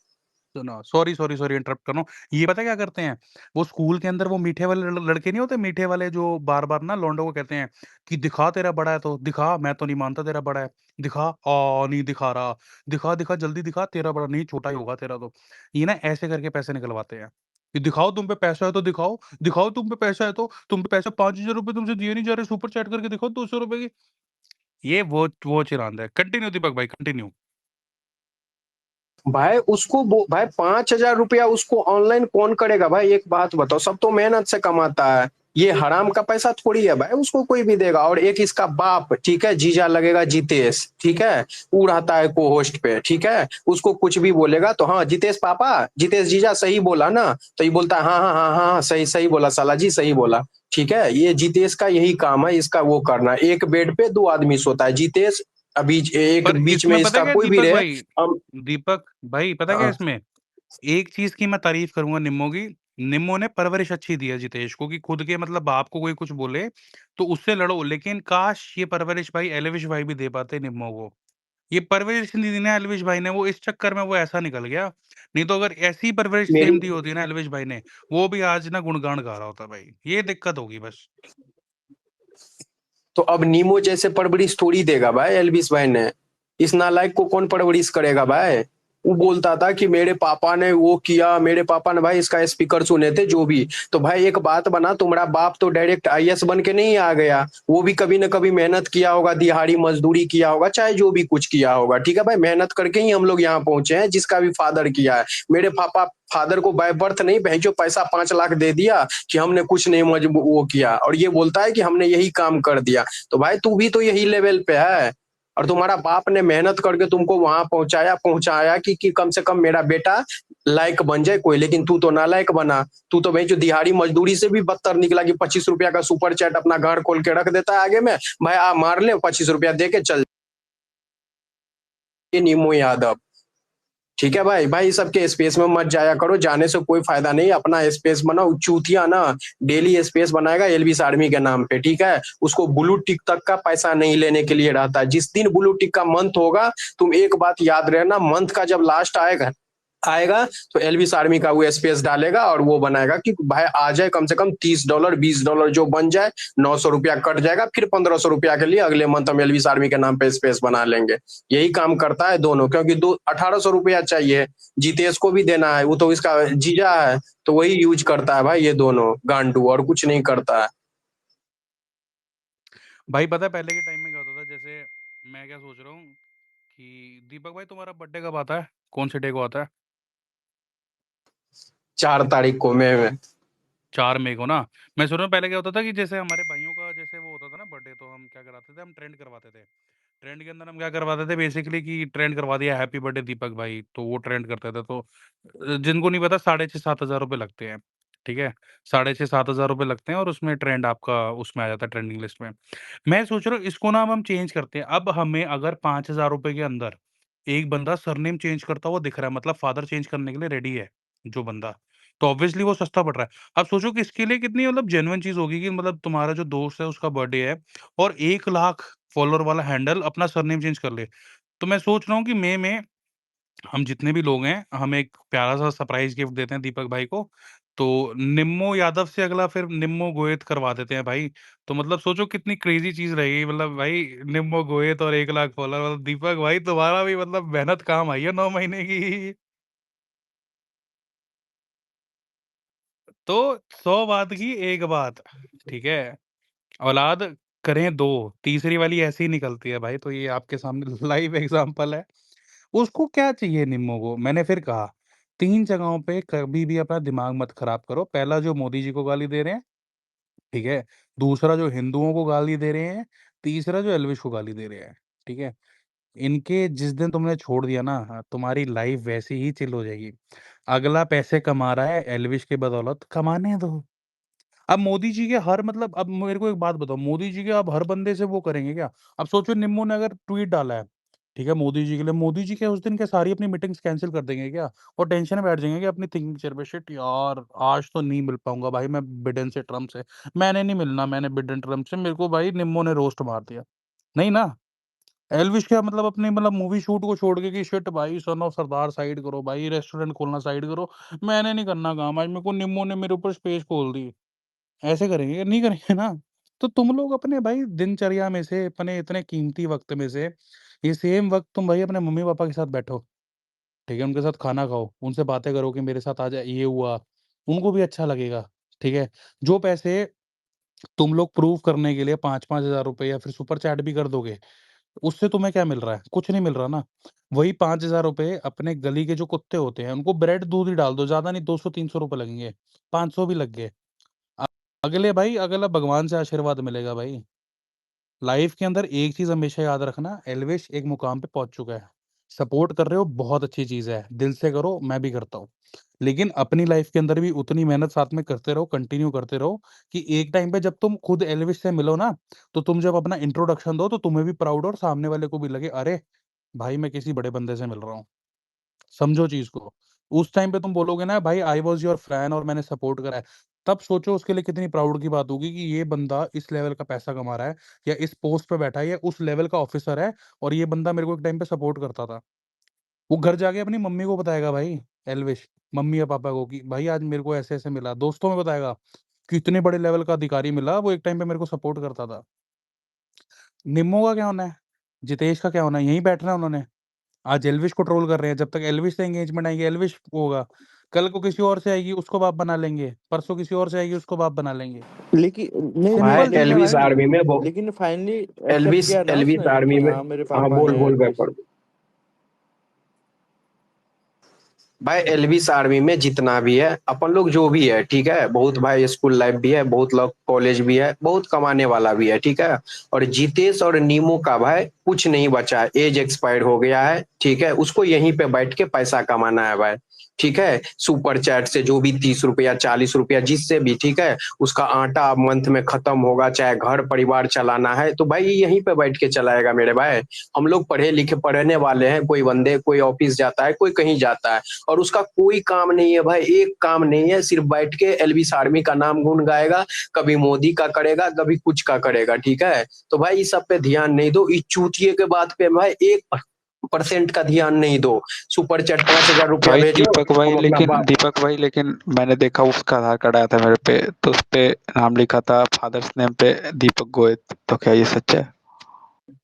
सुनो, सॉरी सॉरी सॉरी इंटरप्ट कर रहा हूँ। ये पता क्या करते हैं, वो स्कूल के अंदर वो मीठे वाले लड़के नहीं होते, मीठे वाले जो बार बार ना लौंडों को कहते हैं कि दिखा तेरा बड़ा है, तो दिखा, मैं तो नहीं मानता तेरा बड़ा है, दिखा। नहीं दिखा रहा, दिखा दिखा जल्दी दिखा, तेरा बड़ा नहीं, छोटा ही होगा तेरा तो। ये ना ऐसे करके पैसे निकलवाते हैं कि दिखाओ तुम पे पैसा है तो दिखाओ, दिखाओ तुम पे पैसा है तो, तुम पे पैसा 5,000 रुपए तुमसे दिए नहीं जा रहे, सुपर चैट करके दिखाओ 200 रुपए की। ये वो चिरांद है। कंटिन्यू दीपक भाई, कंटिन्यू। भाई उसको भाई 5,000 रुपया उसको ऑनलाइन कौन करेगा भाई? एक बात बताओ, सब तो मेहनत से कमाता है, ये हराम का पैसा थोड़ी है भाई, उसको कोई भी देगा। और एक इसका बाप, ठीक है, जीजा लगेगा जितेश, ठीक है, वो रहता है को होस्ट पे, ठीक है, उसको कुछ भी बोलेगा तो हाँ जितेश पापा, जितेश जीजा सही बोला ना, तो ये बोलता है हाँ हाँ हाँ हाँ हाँ, सही सही बोला साला जी, सही बोला। ठीक है, ये जितेश का यही काम है, इसका वो करना। एक बेड पे दो आदमी सोता है, जितेश अभी एक पर बीच में इसमें पता इसका क्या है कोई भी दीपक रहे। भाई, हम दीपक भाई पता क्या है हाँ, इसमें, एक चीज की मैं तारीफ करूंगा निम्मो की। निम्मो ने परवरिश अच्छी दी है जितेश को, कि खुद के मतलब बाप को कोई कुछ बोले तो उससे लड़ो, लेकिन काश ये परवरिश भाई एलविश भाई भी दे पाते निम्मो को। ये परवरिश नहीं दी ना एलविश भाई ने, वो इस चक्कर में वो ऐसा निकल गया। नहीं तो अगर ऐसी परवरिश मेरी सेम दी होती ना एलविश भाई ने, वो भी आज ना गुणगान गा रहा होता भाई। ये दिक्कत होगी बस। तो अब नीमो जैसे परवरिश थोड़ी देगा भाई एलविस भाई ने, इस नालायक को कौन परवरिश करेगा भाई? वो बोलता था कि मेरे पापा ने वो किया, मेरे पापा ने भाई इसका स्पीकर सुने थे जो भी। तो भाई एक बात बना, तुम्हारा बाप तो डायरेक्ट आईएएस बन के नहीं आ गया, वो भी कभी ना कभी मेहनत किया होगा, दिहाड़ी मजदूरी किया होगा, चाहे जो भी कुछ किया होगा, ठीक है भाई, मेहनत करके ही हम लोग यहाँ पहुंचे हैं, जिसका भी फादर किया है। मेरे पापा फादर को बाय बर्थ नहीं भेजो पैसा 5 लाख दे दिया कि हमने कुछ नहीं वो किया, और ये बोलता है कि हमने यही काम कर दिया। तो भाई तू भी तो यही लेवल पे है, और तुम्हारा बाप ने मेहनत करके तुमको वहां पहुंचाया पहुंचाया कि कम से कम मेरा बेटा लायक बन जाए कोई, लेकिन तू तो नालायक बना। तू तो भाई जो दिहाड़ी मजदूरी से भी बदतर निकला कि 25 रुपया का सुपर चैट अपना घर खोल के रख देता है आगे में, भाई आ मार ले 25 रुपया दे के चल। ये नीमो यादव, ठीक है भाई, भाई सबके स्पेस में मत जाया करो, जाने से कोई फायदा नहीं, अपना स्पेस बनाओ। चूतिया ना डेली स्पेस बनाएगा एलविस आर्मी के नाम पे, ठीक है, उसको ब्लू टिक तक का पैसा नहीं लेने के लिए रहता है। जिस दिन ब्लू टिक का मंथ होगा, तुम एक बात याद रहना, मंथ का जब लास्ट आएगा आएगा तो एलविस आर्मी का वो स्पेस डालेगा और वो बनाएगा कि भाई आ जाए कम से कम $30 $20 जो बन जाए, 900 रुपया कट जाएगा, फिर 1500 रुपया के लिए अगले मंथ हम एलविस आर्मी के नाम पे स्पेस बना लेंगे। यही काम करता है दोनों, क्योंकि 1800 रुपया चाहिए, जितेश को भी देना है, वो तो इसका जीजा है, तो वही यूज करता है भाई, ये दोनों गांडू, और कुछ नहीं करता है। भाई पता है पहले के टाइम में क्या होता था, जैसे मैं क्या सोच रहा हूँ कि दीपक भाई तुम्हारा बर्थडे कब आता है, कौन से डे को आता है? 4 तारीख को में 4 मई को ना। मैं सोच रहा हूँ पहले क्या होता था कि जैसे हमारे भाइयों का जैसे वो होता था ना बर्थडे, तो हम क्या कराते थे, हम ट्रेंड करवाते थे। ट्रेंड के अंदर हम क्या करवाते थे बेसिकली कि ट्रेंड करवा दिया हैप्पी बर्थडे दीपक भाई, तो वो ट्रेंड करते थे। तो जिनको नहीं पता 6,500-7,000 रुपये लगते हैं, ठीक है, 6,500-7,000 रुपये लगते हैं, और उसमें ट्रेंड आपका उसमें आ जाता है ट्रेंडिंग लिस्ट में। मैं सोच रहा हूँ इसको ना अब हम चेंज करते हैं। अब हमें अगर 5,000 रुपये के अंदर एक बंदा सरनेम चेंज करता हुआ दिख रहा है, मतलब फादर चेंज करने के लिए रेडी है जो बंदा, तो ऑब्वियसली वो सस्ता पड़ रहा है। अब सोचो कि इसके लिए कितनी मतलब जेन्युइन चीज होगी कि मतलब तुम्हारा जो दोस्त है उसका बर्थडे है और 1 लाख फॉलोअर वाला हैंडल अपना सरनेम चेंज कर ले। तो मैं सोच रहा हूँ कि मई में हम जितने भी लोग हैं, हम एक प्यारा सा सरप्राइज गिफ्ट देते हैं दीपक भाई को। तो निम्मो यादव से अगला फिर निम्मो गोयत करवा देते हैं भाई। तो मतलब सोचो कितनी क्रेजी चीज रहेगी, मतलब भाई निम्मो गोयत और 1 लाख फॉलोअर, मतलब दीपक भाई तुम्हारा भी मतलब मेहनत काम आई है 9 महीने की। तो 100 बात की एक बात, ठीक है, औलाद करें दो, तीसरी वाली ऐसे ही निकलती है भाई। तो ये आपके सामने लाइव एग्जांपल है। उसको क्या चाहिए निम्मो को, मैंने फिर कहा 3 जगहों पे कभी भी अपना दिमाग मत खराब करो। पहला जो मोदी जी को गाली दे रहे हैं, ठीक है, दूसरा जो हिंदुओं को गाली दे रहे हैं, तीसरा जो एल्विश को गाली दे रहे हैं, ठीक है। इनके जिस दिन तुमने छोड़ दिया ना, तुम्हारी लाइफ वैसी ही चिल हो जाएगी। अगला पैसे कमा रहा है एल्विश के बदौलत, कमाने दो। अब मोदी जी के हर मतलब अब मेरे को एक बात बताओ, मोदी जी के अब हर बंदे से वो करेंगे क्या? अब सोचो निम्मो ने अगर ट्वीट डाला है, ठीक है, मोदी जी के लिए, मोदी जी क्या उस दिन क्या सारी अपनी मीटिंग्स कैंसिल कर देंगे क्या? और टेंशन में बैठ जाएंगे कि अपनी थिंकिंग चेयर पे, शिट यार आज तो नहीं मिल पाऊंगा भाई मैं बिडेन से, ट्रम्प से मैंने नहीं मिलना, मैंने बिडेन ट्रम्प से, मेरे को भाई निम्मो ने रोस्ट मार दिया। नहीं ना। एल्विश क्या मतलब अपनी मतलब मूवी शूट को छोड़ के कि शिट भाई सन ऑफ सरदार साइड करो भाई, रेस्टोरेंट खोलना साइड करो, मैंने नहीं करना काम आज, मेरे को निम्मो ने मेरे ऊपर स्पेस खोल दी। ऐसे करेंगे? नहीं करेंगे ना। तो तुम लोग अपने भाई दिनचर्या में से, अपने इतने कीमती वक़्त में से, ये सेम वक़्त तुम भाई अपने मम्मी-पापा के साथ बैठो, ठीक है? उनके साथ खाना खाओ, उनसे बातें करो कि मेरे साथ आज ये हुआ, उनको भी अच्छा लगेगा, ठीक है? जो पैसे तुम लोग प्रूव करने के लिए 5-5 हज़ार रुपए या फिर सुपर चैट भी कर दोगे, उससे तुम्हें क्या मिल रहा है? कुछ नहीं मिल रहा ना। वही 5,000 रुपए अपने गली के जो कुत्ते होते हैं, उनको ब्रेड दूध ही डाल दो, ज़्यादा नहीं 200-300 रुपए लगेंगे, 500 भी लग गए। अ, अगले भाई अगला भगवान से आशीर्वाद मिलेगा भाई। लाइफ के अंदर एक चीज़ हमेशा याद रखना, एल्विश एक मुकाम पे पहुँच चुका है। सपोर्ट कर रहे हो बहुत अच्छी चीज़ है, दिल से करो, मैं भी करता हूँ। लेकिन अपनी लाइफ के अंदर भी उतनी मेहनत साथ में करते रहो, कंटिन्यू करते रहो कि एक टाइम पे जब तुम खुद एल्विश से मिलो ना, तो तुम जब अपना इंट्रोडक्शन दो तो तुम्हें भी प्राउड हो और सामने वाले को भी लगे, अरे! भाई मैं किसी बड़े बंदे से मिल रहा हूँ। समझो चीज़ को। उस टाइम पे तुम बोलोगे ना भाई आई वाज़ योर फैन और मैंने सपोर्ट करा है। तब सोचो उसके लिए कितनी प्राउड की बात होगी कि ये बंदा इस लेवल का पैसा कमा रहा है या इस पोस्ट पे बैठा है या उस लेवल का ऑफिसर है और ये बंदा मेरे को एक टाइम पे सपोर्ट करता था। वो घर जाके अपनी मम्मी को बताएगा भाई एल्विश, मम्मी या पापा को कि भाई आज मेरे को ऐसे-ऐसे मिला। दोस्तों में बताएगा कि इतने बड़े लेवल का अधिकारी मिला, वो एक टाइम पे मेरे को सपोर्ट करता था। निम्मो का क्या होना है? जितेश का क्या होना है? यहीं बैठना है उन्होंने। आज एल्विश को ट्रोल कर रहे हैं, जब तक एल्विश से एंगेजमेंट आएगी एल्विश होगा, कल को किसी और से आएगी उसको बाप बना लेंगे, परसों किसी और से आएगी उसको बाप बना लेंगे। लेकिन नहीं भाई सिंपल चीज है एलविस भाई। आर्मी में लेकिन फाइनली एक्सेप्ट एलविस किया ना एलविस उसने आर्मी कि में हाँ मेरे हाँ पापा बोल हैं बोल कुछ। बैकवर्ड। भाई एलविस आर्मी में जितना भी है अपन लोग जो भी है ठीक है, बहुत भाई स्कूल लाइफ भी है, बहुत लोग कॉलेज भी है, बहुत कमाने वाला भी है ठीक है। और जितेश और नीमू का भाई कुछ नहीं बचा है, एज एक्सपायर्ड हो गया है ठीक है, उसको यहीं पे बैठ के पैसा कमाना है भाई ठीक है। सुपर चैट से जो भी 30 रुपया 40 रुपया जिससे भी ठीक है, उसका आटा मंथ में खत्म होगा, चाहे घर परिवार चलाना है तो भाई यहीं पे बैठ के चलाएगा मेरे भाई। हम लोग पढ़े लिखे पढ़ने वाले हैं, कोई बंदे कोई ऑफिस जाता है कोई कहीं जाता है, और उसका कोई काम नहीं है भाई, एक काम नहीं है, सिर्फ बैठ के एलविस आर्मी का नाम गुण गाएगा, कभी मोदी का करेगा कभी कुछ का करेगा ठीक है। तो भाई इस सब पे ध्यान नहीं दो, इस चूतिए के बात पे भाई 1% का ध्यान नहीं दो। सुपर चैट 5,000 रुपया भाई भेजो, दीपक भाई, हम अपना लेकिन बाप। दीपक भाई लेकिन मैंने देखा उसका आधार कार्ड आया था मेरे पे, तो उस पे नाम लिखा था फादर्स नेम पे दीपक गोयत, तो क्या ये सच है?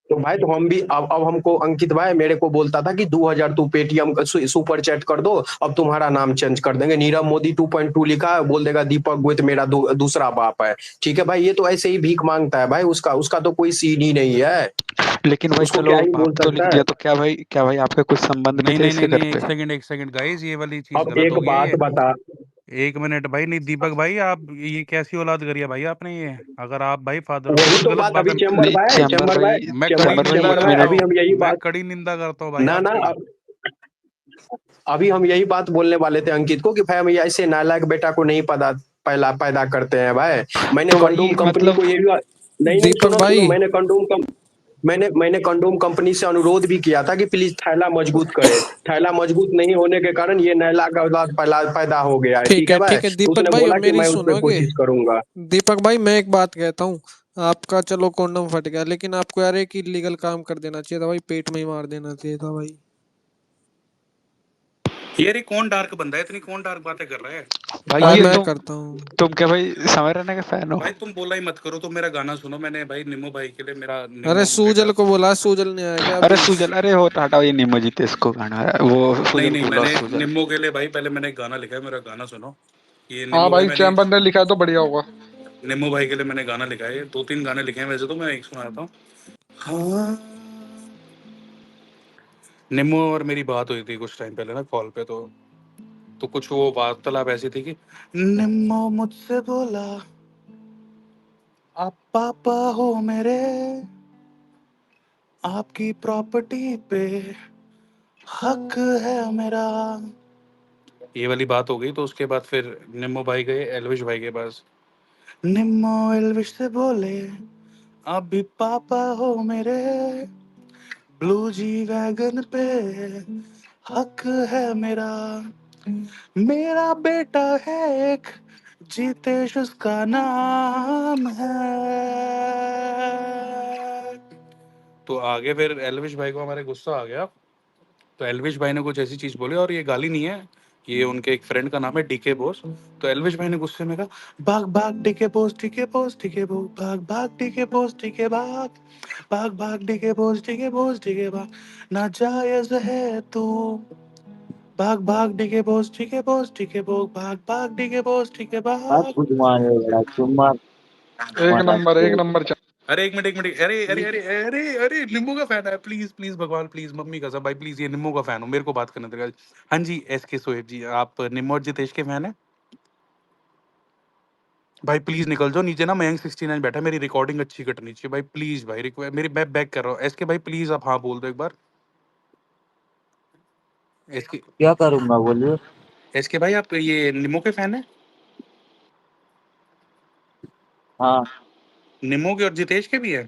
तो भाई तो हम भी अब हमको अंकित भाई मेरे को बोलता था कि 2,000 तू पेटीएम सुपर चैट कर दो, अब तुम्हारा नाम चेंज कर देंगे, नीरव मोदी 2.2 लिखा है, बोल देगा दीपक गोयत मेरा दूसरा बाप है ठीक है भाई। ये तो ऐसे ही भीख मांगता है भाई, उसका उसका तो कोई सीन ही नहीं है, लेकिन भाई उसको चलो क्या ही बोल बाप तो लिख सकता है। दिया, तो क्या भाई आपके कुछ संबंध भी नहीं थे नहीं इसके नहीं घर नहीं, पे? एक सेकंड गाइस, ये वाली चीज अब गलत एक हो गई बात है। बता। एक मिनट भाई, नहीं दीपक भाई, आप ये कैसी औलाद करी है भाई आपने ये? अगर आप भाई फादर हो, वही बहुत तो गलत बात बात अभी है। चेम्बर नहीं भाई, चेम्बर भाई, मैं कड़ी चैम्बर भाई निंदा चेम्बर भाई करता मेरा अभी हूँ, हम यही मैं बात कड़ी निंदा करता हूँ भाई ना ना आपकी। अभी हम यही बात बोलने वाले थे अंकित को कि भाई हम ये ऐसे नालायक बेटा को नहीं पैदा करते हैं भाई। मैंने तो कंडोम भाई कंपनी मतलब को ये भी नहीं नहीं दीपक सुनो सुनो, भाई, मैंने कंडोम कंपनी से अनुरोध भी किया था कि प्लीज थैला मजबूत करे, थैला मजबूत नहीं होने के कारण ये नैला का औलाद पैदा हो गया है ठीक है भाई। ठीक है तो दीपक उसने भाई, अब बोला कि मेरी मैं उस पर सुनोगे? कोशिश करूंगा। दीपक भाई, मैं एक बात कहता हूँ, आपका चलो कॉन्डम फट गया, लेकिन आपको यार एक इलीगल काम कर देना चाहिए था भाई, पेट में ही मार देना चाहिए था भाई। यार ये कौन डार्क बंदा है, इतनी कौन डार्क बातें कर रहा है? भाई भाई ये मैं तुम करता हूँ। तुम क्या भाई समय रहने के फैन हो? भाई तुम बोला ही मत करो, तुम मेरा गाना सुनो। मैंने भाई निम्मो भाई के लिए, मेरा अरे निम्मो बेटा। सूजल को बोला, सूजल नहीं आया क्या अरे अभी? सुजल, अरे हो टाटा, ये निमो जीतेश को गाना है वो, नहीं सुजल नहीं, को बुलाओ मैंने सुजल। निम्मो के लिए भाई पहले मैंने एक गाना लिखा है, मेरा गाना सुनो। ये हाँ निम्मो भाई, भाई, मैंने चैम्बर ने लिखा है तो बढ़िया होगा। निम्मो भाई के लिए मैंने गाना लिखा है, 2-3 गाने लिखे हैं वैसे तो, मैं एक सुनाता हूँ। हाँ, निम्मो और मेरी बात हुई थी कुछ टाइम पहले ना कॉल पे, तो कुछ वो वार्तालाप ऐसी थी कि निम्मो मुझसे बोला, आप पापा हो मेरे, आपकी प्रॉपर्टी पे हक है मेरा। ये वाली बात हो गई, तो उसके बाद फिर निम्मो भाई गए एलविश भाई के पास। निम्मो एलविश से बोले, आप भी पापा हो मेरे, ब्लू जी वैगन पे हक है मेरा। मेरा बेटा है एक, जीतेश उसका नाम है। तो आगे फिर एलविश भाई को हमारे गुस्सा आ गया, तो एलविश भाई ने कुछ ऐसी चीज बोली, और ये गाली नहीं है, ये उनके एक फ्रेंड का नाम है डीके बोस। तो एलविश भाई ने गुस्से में कहा, भाग भाग D K Bose, D K Bose, D K Bose, भाग भाग डीके बोस, डीके भाग, भाग भाग D K Bose, D K Bose, D K भाग, ना जायज है तू, भाग भाग D K Bose, D K Bose, D K Bose, भाग भाग डीके बोस, डीके भाग। एक नंबर अरे एक मिनट, अरे अरे अरे अरे अरे निम्बू का फैन है, प्लीज प्लीज भगवान प्लीज, मम्मी का सब भाई प्लीज, ये निम्बू का फैन हो, मेरे को बात करने देगा। हाँ जी, एस के सोएब जी, आप निम्बू और जितेश के फैन है? भाई प्लीज निकल जाओ नीचे ना, मयंक 69 बैठा है, मेरी रिकॉर्डिंग अच्छी कटनी चाहिए भाई, प्लीज भाई, मेरी बैक कर रहा हूँ। एस के भाई प्लीज आप हाँ बोल दो एक बार। एस के, क्या करूंगा बोलिए। एस के भाई आप ये निम्बू के फैन है? हाँ निम्बू के और जितेश के भी है?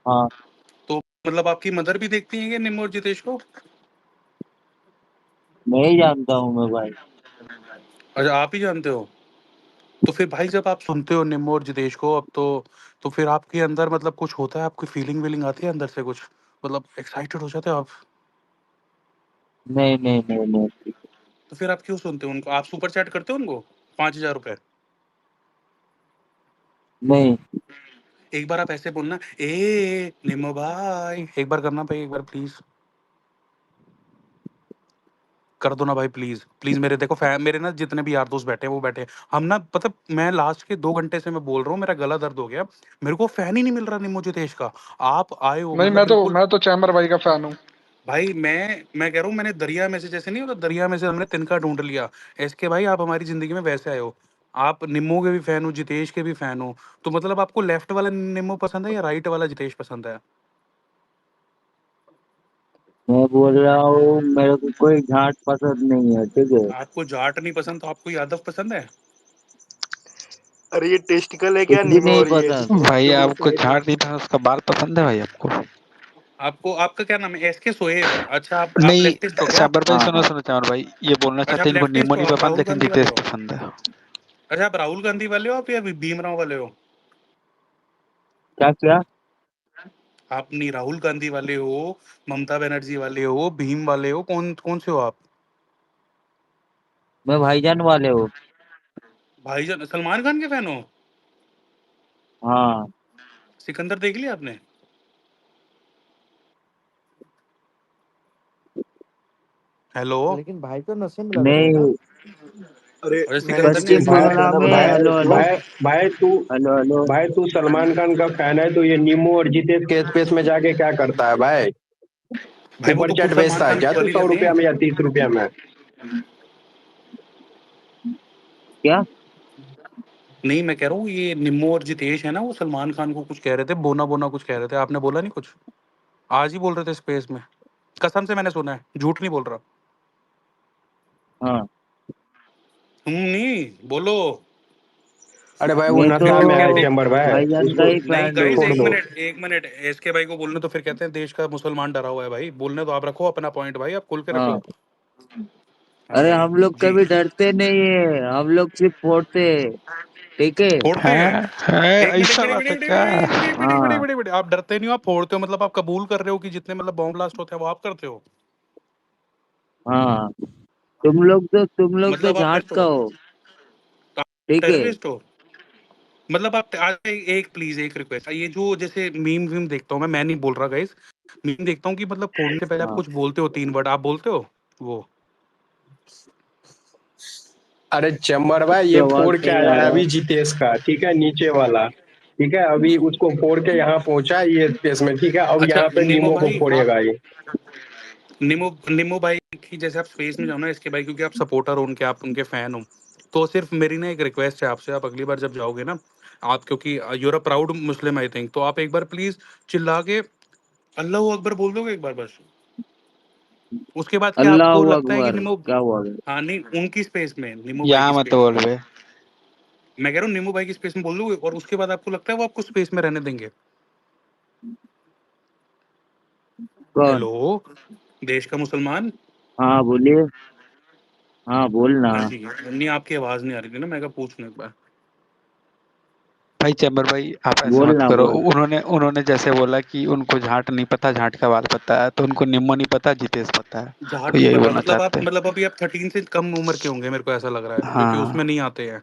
हाँ, तो मतलब आपकी मदर भी देखती है निम्बू और जितेश को? नहीं जानता हूँ मैं भाई। अच्छा, आप ही जानते हो। तो फिर भाई जब आप सुनते हो निम्बू और जितेश को, अब तो फिर आपके अंदर मतलब कुछ होता है, आपकी फीलिंग वीलिंग आती है अंदर से कुछ, मतलब एक्साइटेड हो जाते हो आप? नहीं नहीं नहीं नहीं। तो फिर आप क्यों सुनते हो उनको? आप सुपर चैट करते हो उनको 5,000 रुपए? नहीं। एक बार आप ऐसे बोलना, ए निम्बू भाई, एक बार करना भाई, एक बार प्लीज। कर दो ना भाई प्लीज प्लीज। मेरे देखो मेरे ना जितने भी यार दोस्त बैठे हैं वो बैठे हैं। हम ना पता मैं लास्ट के 2 घंटे से मैं बोल रहा हूँ, मेरा गला दर्द हो गया। मेरे को फैन ही नहीं मिल रहा निम्मो जितेश का। आप आए हो नहीं, मतलब बिल्कुल। मैं तो चैम्बर भाई का फैन हूँ। भाई मैं कह रहा हूँ मैंने दरिया में से, जैसे नहीं होता दरिया में से हमने तिनका ढूंढ लिया। एसके भाई आप हमारी जिंदगी में वैसे आए हो। आप निम्मो के भी फैन हो, जितेश के भी फैन हो। तो मतलब आपको लेफ्ट वाला निम्मो पसंद है या राइट वाला जितेश पसंद है? मैं बोल रहा हूँ मेरे को कोई झाट पसंद नहीं है, ठीक है। आपको जाट नहीं पसंद तो आपको यादव पसंद है? अरे ये टेस्टिकल है क्या कुछ भी नीमो? नहीं और ये पसंद। भाई जो आपको झाड़ नहीं था, उसका बाल पसंद है भाई आपको? आपको आपका क्या नाम है? एसके सोएब। अच्छा आप नहीं लेफ्टिस्ट हो क्या? चाबर भाई, हाँ सुनो हाँ। सुनो चाबर भाई, ये बोलना अच्छा चाहते आप हैं इनको लेफ्टिस्ट निम्बू हो, नहीं आप पसंद राहुल लेकिन गांधी वाले जितेश हो? पसंद है। अच्छा आप राहुल गांधी वाले हो आप या भीमराव वाले हो? क्या क्या? आप नहीं राहुल गांधी वाले हो, ममता बनर्जी वाले हो, भीम वाले हो, कौन कौन से हो आप? मैं भाईजान वाले हो। भाईजान सलमान खान के फैन हो? हाँ। सिकंदर देख लिया आपने? हेलो। लेकिन भाई तो नशे में लग रहे हैं ना। नहीं, अरे अरे मैंने सिकंदर नहीं पश्चिम देखा भाई क्या? बंगाला में। भाई हेलो हेलो। भाई भाई तू हेलो हेलो। भाई तू सलमान खान का फैन है तो ये नीमू और जितेश के स्पेस में जाके क्या करता है भाई? भाई वो सुपर तो खुद चैट सलमान भेजता है खान क्या की तू गाली 100 देते रुपया हैं। में या 30 रुपया में? क्या? नहीं मैं कह रहा हूँ ये निम्मो और जितेश है ना, वो सलमान खान को कुछ कह रहे थे, बोना बोना कुछ कह रहे थे। आपने बोला नहीं कुछ? आज ही बोल रहे थे स्पेस में। कसम से मैंने सुना है, झूठ नहीं बोल रहा। हाँ। नहीं बोलो। अरे भाई वो मैं तो नशा में है चैम्बर भाई, भाईजान का उसको ही नहीं फैन गाइस हूँ। छोड़ एक दो। मिनट एक मिनट, एसके भाई को बोलने तो फिर कहते हैं देश का मुसलमान डरा हुआ है। भाई बोलने तो आप रखो अपना पॉइंट, भाई आप खुल के हाँ। रखो। हाँ अरे भाई हम लोग जी। कभी डरते नहीं है, हम लोग सिर्फ फोड़ते हैं, ठीक है। फोड़ते हैं? है एक मिनट एक ऐसा मिनट एक बात है मिनट एक क्या? मिनट एक मिनट एक मिनट एक हाँ मिनट एक मिनट, आप डरते नहीं हो, आप फोड़ते हो। मतलब आप कबूल कर रहे हो कि जितने मतलब बॉम्ब ब्लास्ट होते हैं वो आप करते हो? हाँ। तुम लोग तो मतलब आप झाट टेस्ट का हो, हो, ठीक है। टेररिस्ट हो? मतलब आप आज एक प्लीज एक रिक्वेस्ट, ये जो जैसे मीम वीम देखता हूँ मैं नहीं बोल रहा गाइस, मीम देखता हूँ कि मतलब फोड़ने से पहले आप हाँ। कुछ बोलते हो, 3 वर्ड आप बोलते हो वो। अरे चैम्बर भाई उसकी ये आवाज फोड़ के नहीं आया आ है रहा अभी है। जितेश का, ठीक है, नीचे वाला। ठीक है, अभी उसको फोड़ के यहाँ पहुंचा है ये स्पेस में, ठीक है, अब अच्छा यहाँ पे निमो नीमो को भाई आप, फोड़ेगा ये। निमो निमो भाई की जैसे आप स्पेस में जाओ ना इसके भाई, क्योंकि आप सपोर्टर हो उनके, आप उनके फैन हो। तो सिर्फ मेरी ना एक रिक्वेस्ट है आपसे, आप अगली बार जब जाओगे ना, आप क्योंकि you're a proud Muslim I think, तो आप एक बार प्लीज चिल्ला के अल्लाह अकबर बोल दोगे एक बार बस। उसके बाद क्या अल्लाह आपको लगता है कि अकबर निमो, क्या हुआ है? हाँ नहीं उनकी स्पेस में, निमो भाई यहाँ की मत स्पेस बोल में, बे। मैं कह रहा हूँ निमो भाई की स्पेस में बोल दोगे, और उसके बाद आपको लगता है वो आपको स्पेस में रहने देंगे? कौन? हेलो, देश का मुसलमान। हाँ बोलिए। हाँ बोलना। हाँ जी, नहीं आपकी आवाज नहीं आ रही थी ना, मैं कहा पूछ लूं एक बार। भाई चैम्बर भाई आप ऐसे मत बोलना करो। बोल। उन्होंने उन्होंने जैसे बोला कि उनको झाट नहीं पता, झाट का बाल पता है, तो उनको निम्मो नहीं पता, जितेश पता है। जाट तो नहीं यही पता बोलना मतलब आप, चाहते हैं। मतलब अभी आप 13 से कम उम्र के होंगे मेरे को ऐसा लग रहा है, क्योंकि उसमें हाँ नहीं आते हैं।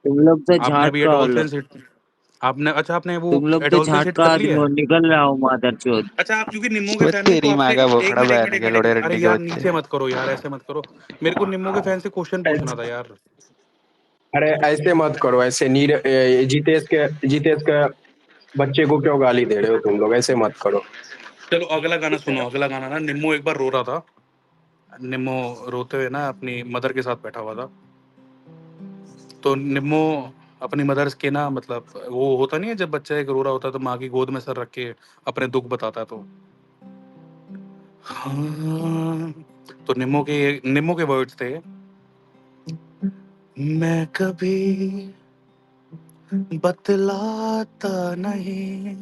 तुम लोग तो आपने झाट अभी का हो लो। एडोल्फेंस हिट, आपने अच्छा आपने वो तुम लोग तो एडोल्फेंस झाट हिट का कर ली आदमी है? हो, निकल रहा हूँ मादर चोद। अच्छा आप क्योंकि निम्मो के वो फैन हो तो तेरी माँ आपसे का एक बोखड़ा मिनट एक बहन मिनट है एक क्या, मिनट एक लोड़े मिनट, अरे रड्डी के यार बच्चे। नीचे मत करो यार, ऐसे मत करो। मेरे को निम्मो के फैन से क्वेश्चन पूछना था यार। अरे ऐसे मत करो, ऐसे जितेश के बच्चे को क्यों गाली दे रहे हो तुम लोग? ऐसे मत करो। चलो अगला गाना सुनो, अगला गाना ना, निम्मो एक बार रो रहा था। निम्मो रोते हुए ना अपनी मदर के साथ बैठा हुआ था। तो निम्मो अपनी मदर्स के ना, मतलब वो होता नहीं है जब बच्चा एक रो रहा होता है तो माँ की गोद में सर रख के अपने दुख बताता है, तो हाँ, तो निम्मो के वर्ड्स थे, मैं कभी बतलाता नहीं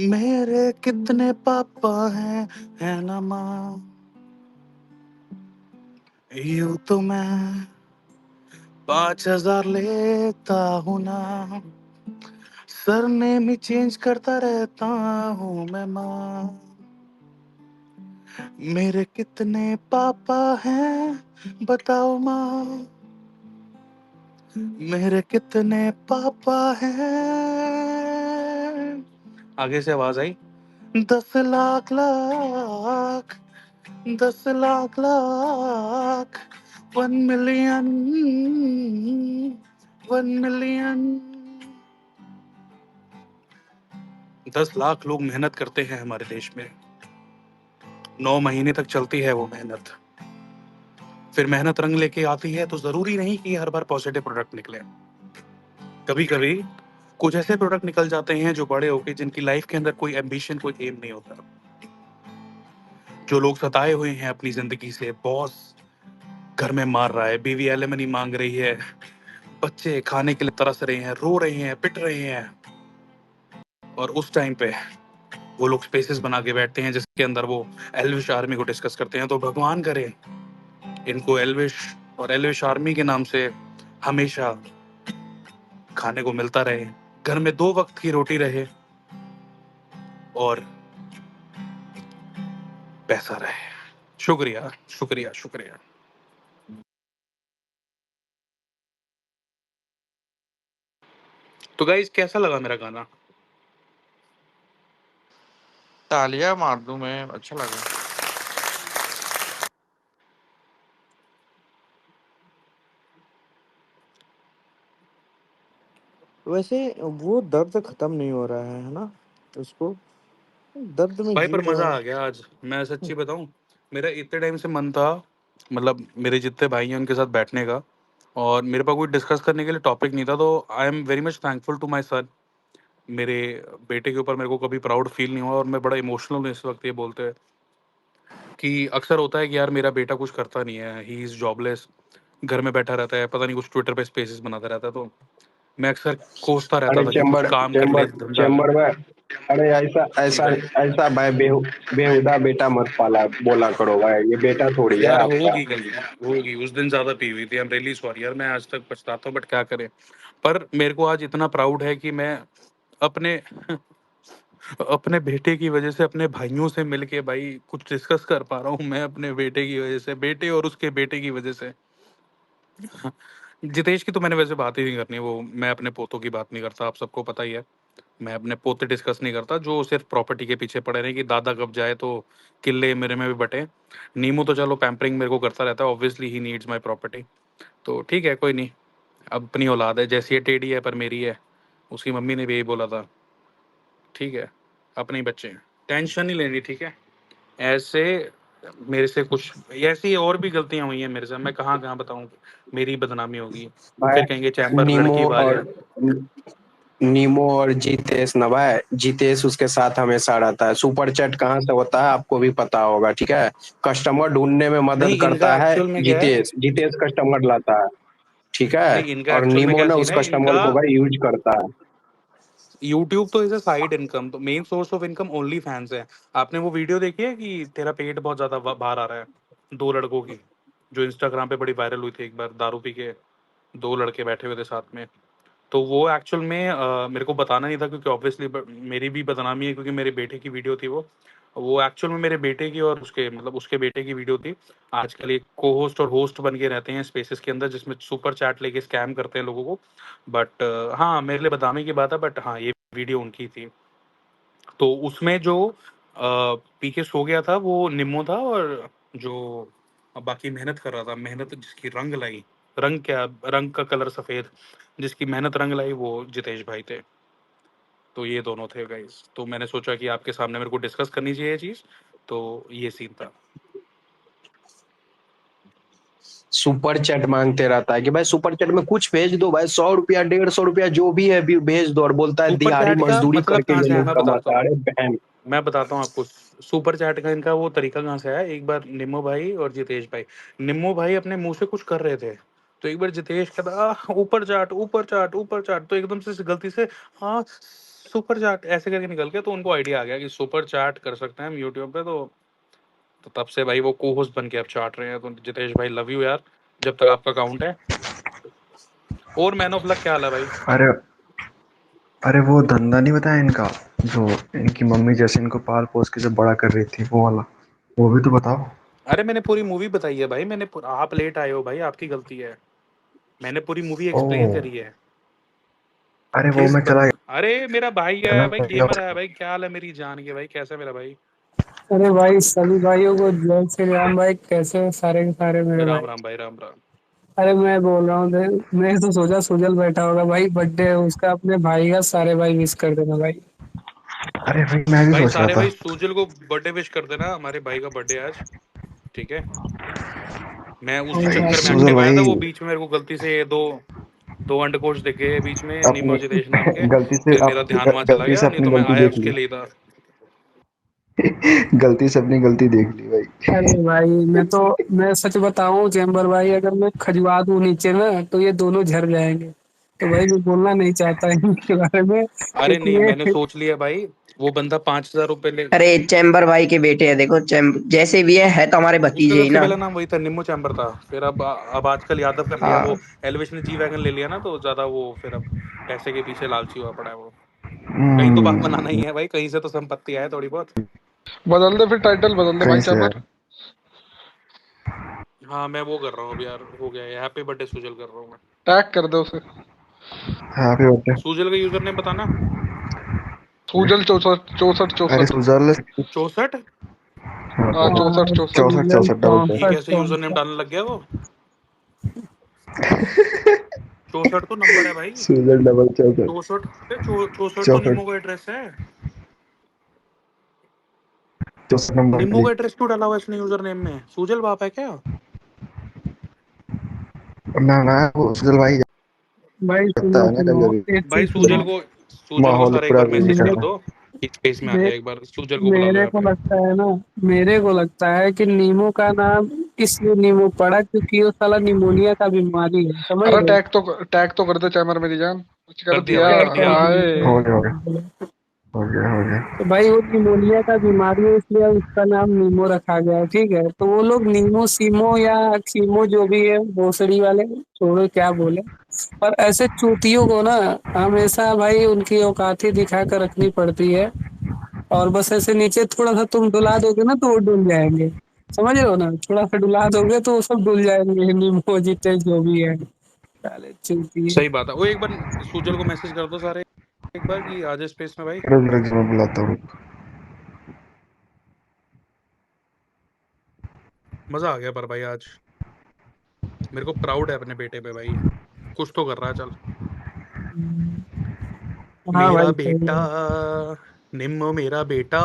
मेरे कितने पापा हैं, है ना माँ। यूं तो मैं 5,000 लेता हूँ ना, सरनेम ही चेंज करता रहता हूँ मैं माँ। मेरे कितने पापा हैं बताओ माँ, मेरे कितने पापा हैं। आगे से आवाज आई, 10 लाख लाख 10 लाख लाख 1 मिलियन 1 मिलियन 10 लाख लोग मेहनत करते हैं हमारे देश में। 9 महीने तक चलती है वो मेहनत। फिर मेहनत रंग लेके आती है तो जरूरी नहीं कि हर बार पॉजिटिव प्रोडक्ट निकले। कभी कभी कुछ ऐसे प्रोडक्ट निकल जाते हैं जो बड़े होके जिनकी लाइफ के अंदर कोई एम्बिशन कोई एम नहीं होता। जो लोग सताए हुए हैं अपनी जिंदगी से, बॉस घर में मार रहा है, बीवी एलिमनी मांग रही है, बच्चे खाने के लिए तरस रहे हैं, रो रहे हैं, पिट रहे हैं, और उस टाइम पे वो लोग स्पेसेस बना के बैठते हैं जिसके अंदर वो एल्विश आर्मी को डिस्कस करते हैं। तो भगवान करे इनको एल्विश और एल्विश आर्मी के नाम से हमेशा खाने को मिलता रहे, घर में 2 वक्त की रोटी रहे और पैसा रहे। शुक्रिया शुक्रिया शुक्रिया। तो गाइस कैसा लगा मेरा गाना? तालियां मार दूं मैं, अच्छा लगा। वैसे वो दर्द खत्म नहीं हो रहा है ना उसको, दर्द में भाई जी पर रहा मजा है। आ गया आज। मैं सच्ची बताऊं, मेरा इतने टाइम से मन था, मतलब मेरे जितने भाई हैं उनके साथ बैठने का, और मेरे पास कोई डिस्कस करने के लिए टॉपिक नहीं था। तो I am very much thankful to my son. मेरे बेटे के ऊपर मेरे को कभी प्राउड फील नहीं हुआ, और मैं बड़ा इमोशनल हूँ इस वक्त ये बोलते हैं कि अक्सर होता है कि यार मेरा बेटा कुछ करता नहीं है, ही इज जॉबलेस, घर में बैठा रहता है, पता नहीं कुछ ट्विटर पे स्पेसेस बनाता रहता है। तो मैं अक्सर कोसता रहता अरे था कि कुछ चेम्बर काम कर ले, चेम्बर धंधा चेम्बर कर। में, अरे ऐसा जी ऐसा भाई। ऐसा भाई बेहुदा बेटा मत पाला बोला करो भाई, ये बेटा थोड़ी है यार आपका। होगी गलती, होगी, उस दिन ज्यादा पी हुई थी। आई एम रियली सॉरी यार, मैं आज तक पछताता हूँ, बट क्या करें। पर मेरे को आज इतना प्राउड है कि मैं अपने अपने बेटे की वजह से अपने भाइयों से मिलके भाई कुछ डिस्कस कर पा रहा हूँ। मैं अपने बेटे की वजह से, बेटे और उसके बेटे की वजह से। जितेश की तो मैंने वैसे बात ही नहीं करनी, वो मैं अपने पोतों की बात नहीं करता, आप सबको पता ही है। मैं अपने पोते डिस्कस नहीं करता जो सिर्फ प्रॉपर्टी के पीछे पड़े रहे कि दादा कब जाए तो किले मेरे में भी बटे। नीमू तो चलो पैम्परिंग मेरे को करता रहता है, obviously he needs my property. तो ठीक है, कोई नहीं, अब अपनी औलाद है, जैसी ये टेढ़ी है पर मेरी है। उसकी मम्मी ने भी यही बोला था। ठीक है, अपने ही बच्चे हैं, टेंशन नहीं लेनी, ठीक है। ऐसे मेरे से कुछ ऐसी और भी गलतियां हुई हैं मेरे से, मैं कहाँ कहाँ बताऊं, मेरी बदनामी होगी। फिर कहेंगे भाई चैम्बर नीमो लड़की वाले। और नीमो और जीतेश ना भाई, जीतेश उसके साथ हमेशा रहता है। सुपर चैट कहाँ से होता है आपको भी पता होगा, ठीक है। कस्टमर ढूंढने में मदद नहीं, इनका करता है एक्चुअल में क्या है, जीतेश, जीतेश कस्टमर लाता है, ठीक है। नहीं इनका और एक्चुअल में नीमो क्या ना सीन उस है कस्टमर इनका। को भाई यूज करता है। यूट्यूब तो इज अ साइड इनकम, तो main source of income only fans है। आपने वो वीडियो देखी है कि तेरा पेट बहुत ज्यादा बाहर आ रहा है, 2 लड़कों की, जो इंस्टाग्राम पे बड़ी वायरल हुई थी एक बार, दारू पी के 2 लड़के बैठे हुए थे साथ में। तो वो एक्चुअल में मेरे को बताना नहीं था क्योंकि ऑब्वियसली मेरी भी बदनामी है, क्योंकि मेरे बेटे की वीडियो थी वो एक्चुअल में मेरे बेटे की और उसके मतलब उसके बेटे की वीडियो थी। आजकल एक को होस्ट और होस्ट बन के रहते हैं स्पेसेस के अंदर जिसमें सुपर चैट लेके स्कैम करते हैं लोगों को। बट हाँ, मेरे लिए बदनामी की बात है, बट हाँ ये वीडियो उनकी थी। तो उसमें जो पी के सो गया था वो निम्मो था, और जो बाकी मेहनत कर रहा था, मेहनत जिसकी रंग लाई, रंग क्या, रंग का कलर सफेद, जिसकी मेहनत रंग लाई वो जितेश भाई थे। तो ये दोनों थे गाइस। तो मैंने सोचा कि आपके सामने मेरे को डिस्कस करनी चाहिए ये चीज, तो ये सीन था। सुपर चैट मांगते रहता है कि भाई सुपर चैट में कुछ भेज दो भाई, 100 रुपया 150 रुपया जो भी है भेज दो, और बोलता है सुपर दिहाड़ी चैट का मजदूरी मतलब करके कहाँ ये से है, लोग मैं बताता कमाता है। हूँ। अरे बहन, मैं बताता हूँ आपको सुपर चैट का इनका वो तरीका कहाँ से है। एक बार निम्मो भाई और जितेश भाई, निम्मो भाई अपने मुंह से कुछ कर रहे थे, तो एक बार जितेश कहता ऊपर चाट ऊपर चाट ऊपर चाट, तो एकदम से गलती से हाँ सुपर चैट ऐसे करके निकल गया। तो उनको आइडिया आ गया कि सुपर चैट कर सकते हैं हम यूट्यूब पे। तो तब से भाई वो को होस्ट बन के अब चाट रहे हैं। तो जितेश भाई लव यू यार, जब तक आपका अकाउंट है। और मैन ऑफ लक क्या हाल है भाई? अरे अरे वो धंधा नहीं बताया इनका, जो इनकी मम्मी जैसे इनको पाल पोस के जब बड़ा कर रही थी वो वाला, वो भी तो बताओ। अरे मैंने पूरी मूवी बताई है भाई, आप लेट आए हो भाई, आपकी गलती है। मैंने पूरी मूवी एक्सप्लेन ओह, करी है। अरे वो मैं चला अरे मेरा भाई गया है ना भाई, गेमर है भाई, क्या हाल है मेरी जान के भाई, कैसा है मेरा भाई? अरे भाई सभी भाइयों को जय श्री राम भाई, कैसे हो सारे के सारे मेरे भाई। राम राम भाई, राम राम। अरे मैं बोल रहा हूँ मैं तो सोचा सुजल बैठा होगा भाई, बर्थडे है उसका, अपने भाई का, सारे भाई विश कर देना भाई। अरे भाई मैं भी भाई सोच रहा सारे था। भाई सुजल को बर्थडे विश कर देना, हमारे भाई का बर्थडे आज। ठीक है, मैं उसी और भाई चक्कर में बाकी एक्टिव सुजल आया था। भाई वो बीच में मेरे को गलती से दो दो अंडकोश दिख गए बीच में, अपनी निमोजिदेश नाम के। गलती से फिर मेरा ध्यान वहां चला गलती गया, से नहीं अपनी तो मैं गलती आया देख उसके ली। लिए था। गलती से अपनी गलती देख ली भाई। अरे भाई मैं सच बताऊं चैम्बर भाई, अगर मैं खजवा दूं नीचे ना तो ये दोनों झड़ जाएंगे। तो भाई मैं बोलना नहीं चाहता इनके बारे में, अरे क्योंकि नहीं, मैंने ये सोच लिया भाई। वो बंदा 5,000 रुपए ले। अरे चैम्बर भाई के बेटे है, देखो जैसे भी है तो हमारे उसका भतीजे ही सबसे ना। पहला नाम वही था, निम्मो चैम्बर था। फिर अब आजकल यादव कर लिया वो। हाँ। एलविश ने जी वैगन ले लिया ना, तो ज्यादा वो फिर अब पैसे के पीछे लालची हुआ पड़ा है वो। कहीं तो बाप बनाना ही हम्म। है भाई, कहीं से तो संपत्ति आए थोड़ी बहुत। बदल दे फिर, टाइटल बदल दे भाई कहीं से चैम्बर। यार। हाँ मैं वो कर रहा हूँ अब यार, हो गया है, हैप्पी बर्थडे सुजल कर रहा हूँ मैं। टैग कर दे उसे। Happy birthday. सुजल का यूजर नेम बताना। सूजल 64 64 अरे 64। सुजल। 64। हाँ 64 64। 64 64 डबल ये 64। कैसे यूजर नेम डालने लग गया वो? 64 तो नंबर है भाई। सुजल डबल 64। 64 तो 64 निम्मो का एड्रेस है। 64 नंबर निम्मो भाई। का एड्रेस क्यों डाला हुआ इसने यूजर नेम में? सुजल बाप है क्या? ना ना वो सुजल भाई भाई लगता सुनो है ना सुनो, कभी कभी। एक भाई चीज सुनो। सुजल को माहौल सारे एक पूरा बार मैसेज बिगड़ कर रहा दो कि स्पेस में आ मे, जाए। एक बार सुजल को बुला लो मेरे यहाँ को पे। लगता है ना, मेरे को लगता है कि नीमो का नाम इसलिए नीमो पड़ा क्योंकि वो साला निमोनिया का बीमारी है, समझ अरे रहे हो? टैग तो कर दे चैम्बर मेरी जान। कुछ कर कर दिया दिया। भाई, क्या कर दिया। आए। है। हो गया हो गया कर हो गया हो गया। तो भाई वो निमोनिया का बीमारी है, इसलिए उसका नाम नीमो रखा गया है, ठीक है? तो वो लोग नीमो सीमो या खीमो जो भी है, भोसड़ी वाले, छोड़ो क्या बोले। पर ऐसे चूतियों को ना हमेशा भाई उनकी औकात ही दिखा कर रखनी पड़ती है। और बस ऐसे नीचे थोड़ा सा तुम डुला दोगे ना तो वो डुल जाएंगे, समझ रहे हो ना? थोड़ा सा डुला दोगे तो वो सब डुल जाएंगे, नीमो जितने जो भी है। साले चूतिए। सही बात है। वो एक बार सुजल को मैसेज कर दो सारे एक बार कि आज स्पेस में भाई। रुक रुक मैं बुलाता हूँ। मजा आ गया पर भाई आज। मेरे को प्राउड है अपने बेटे पे भाई। कुछ तो कर रहा है, चल। हाँ मेरा भाई सही बेटा, है। निम्मो मेरा बेटा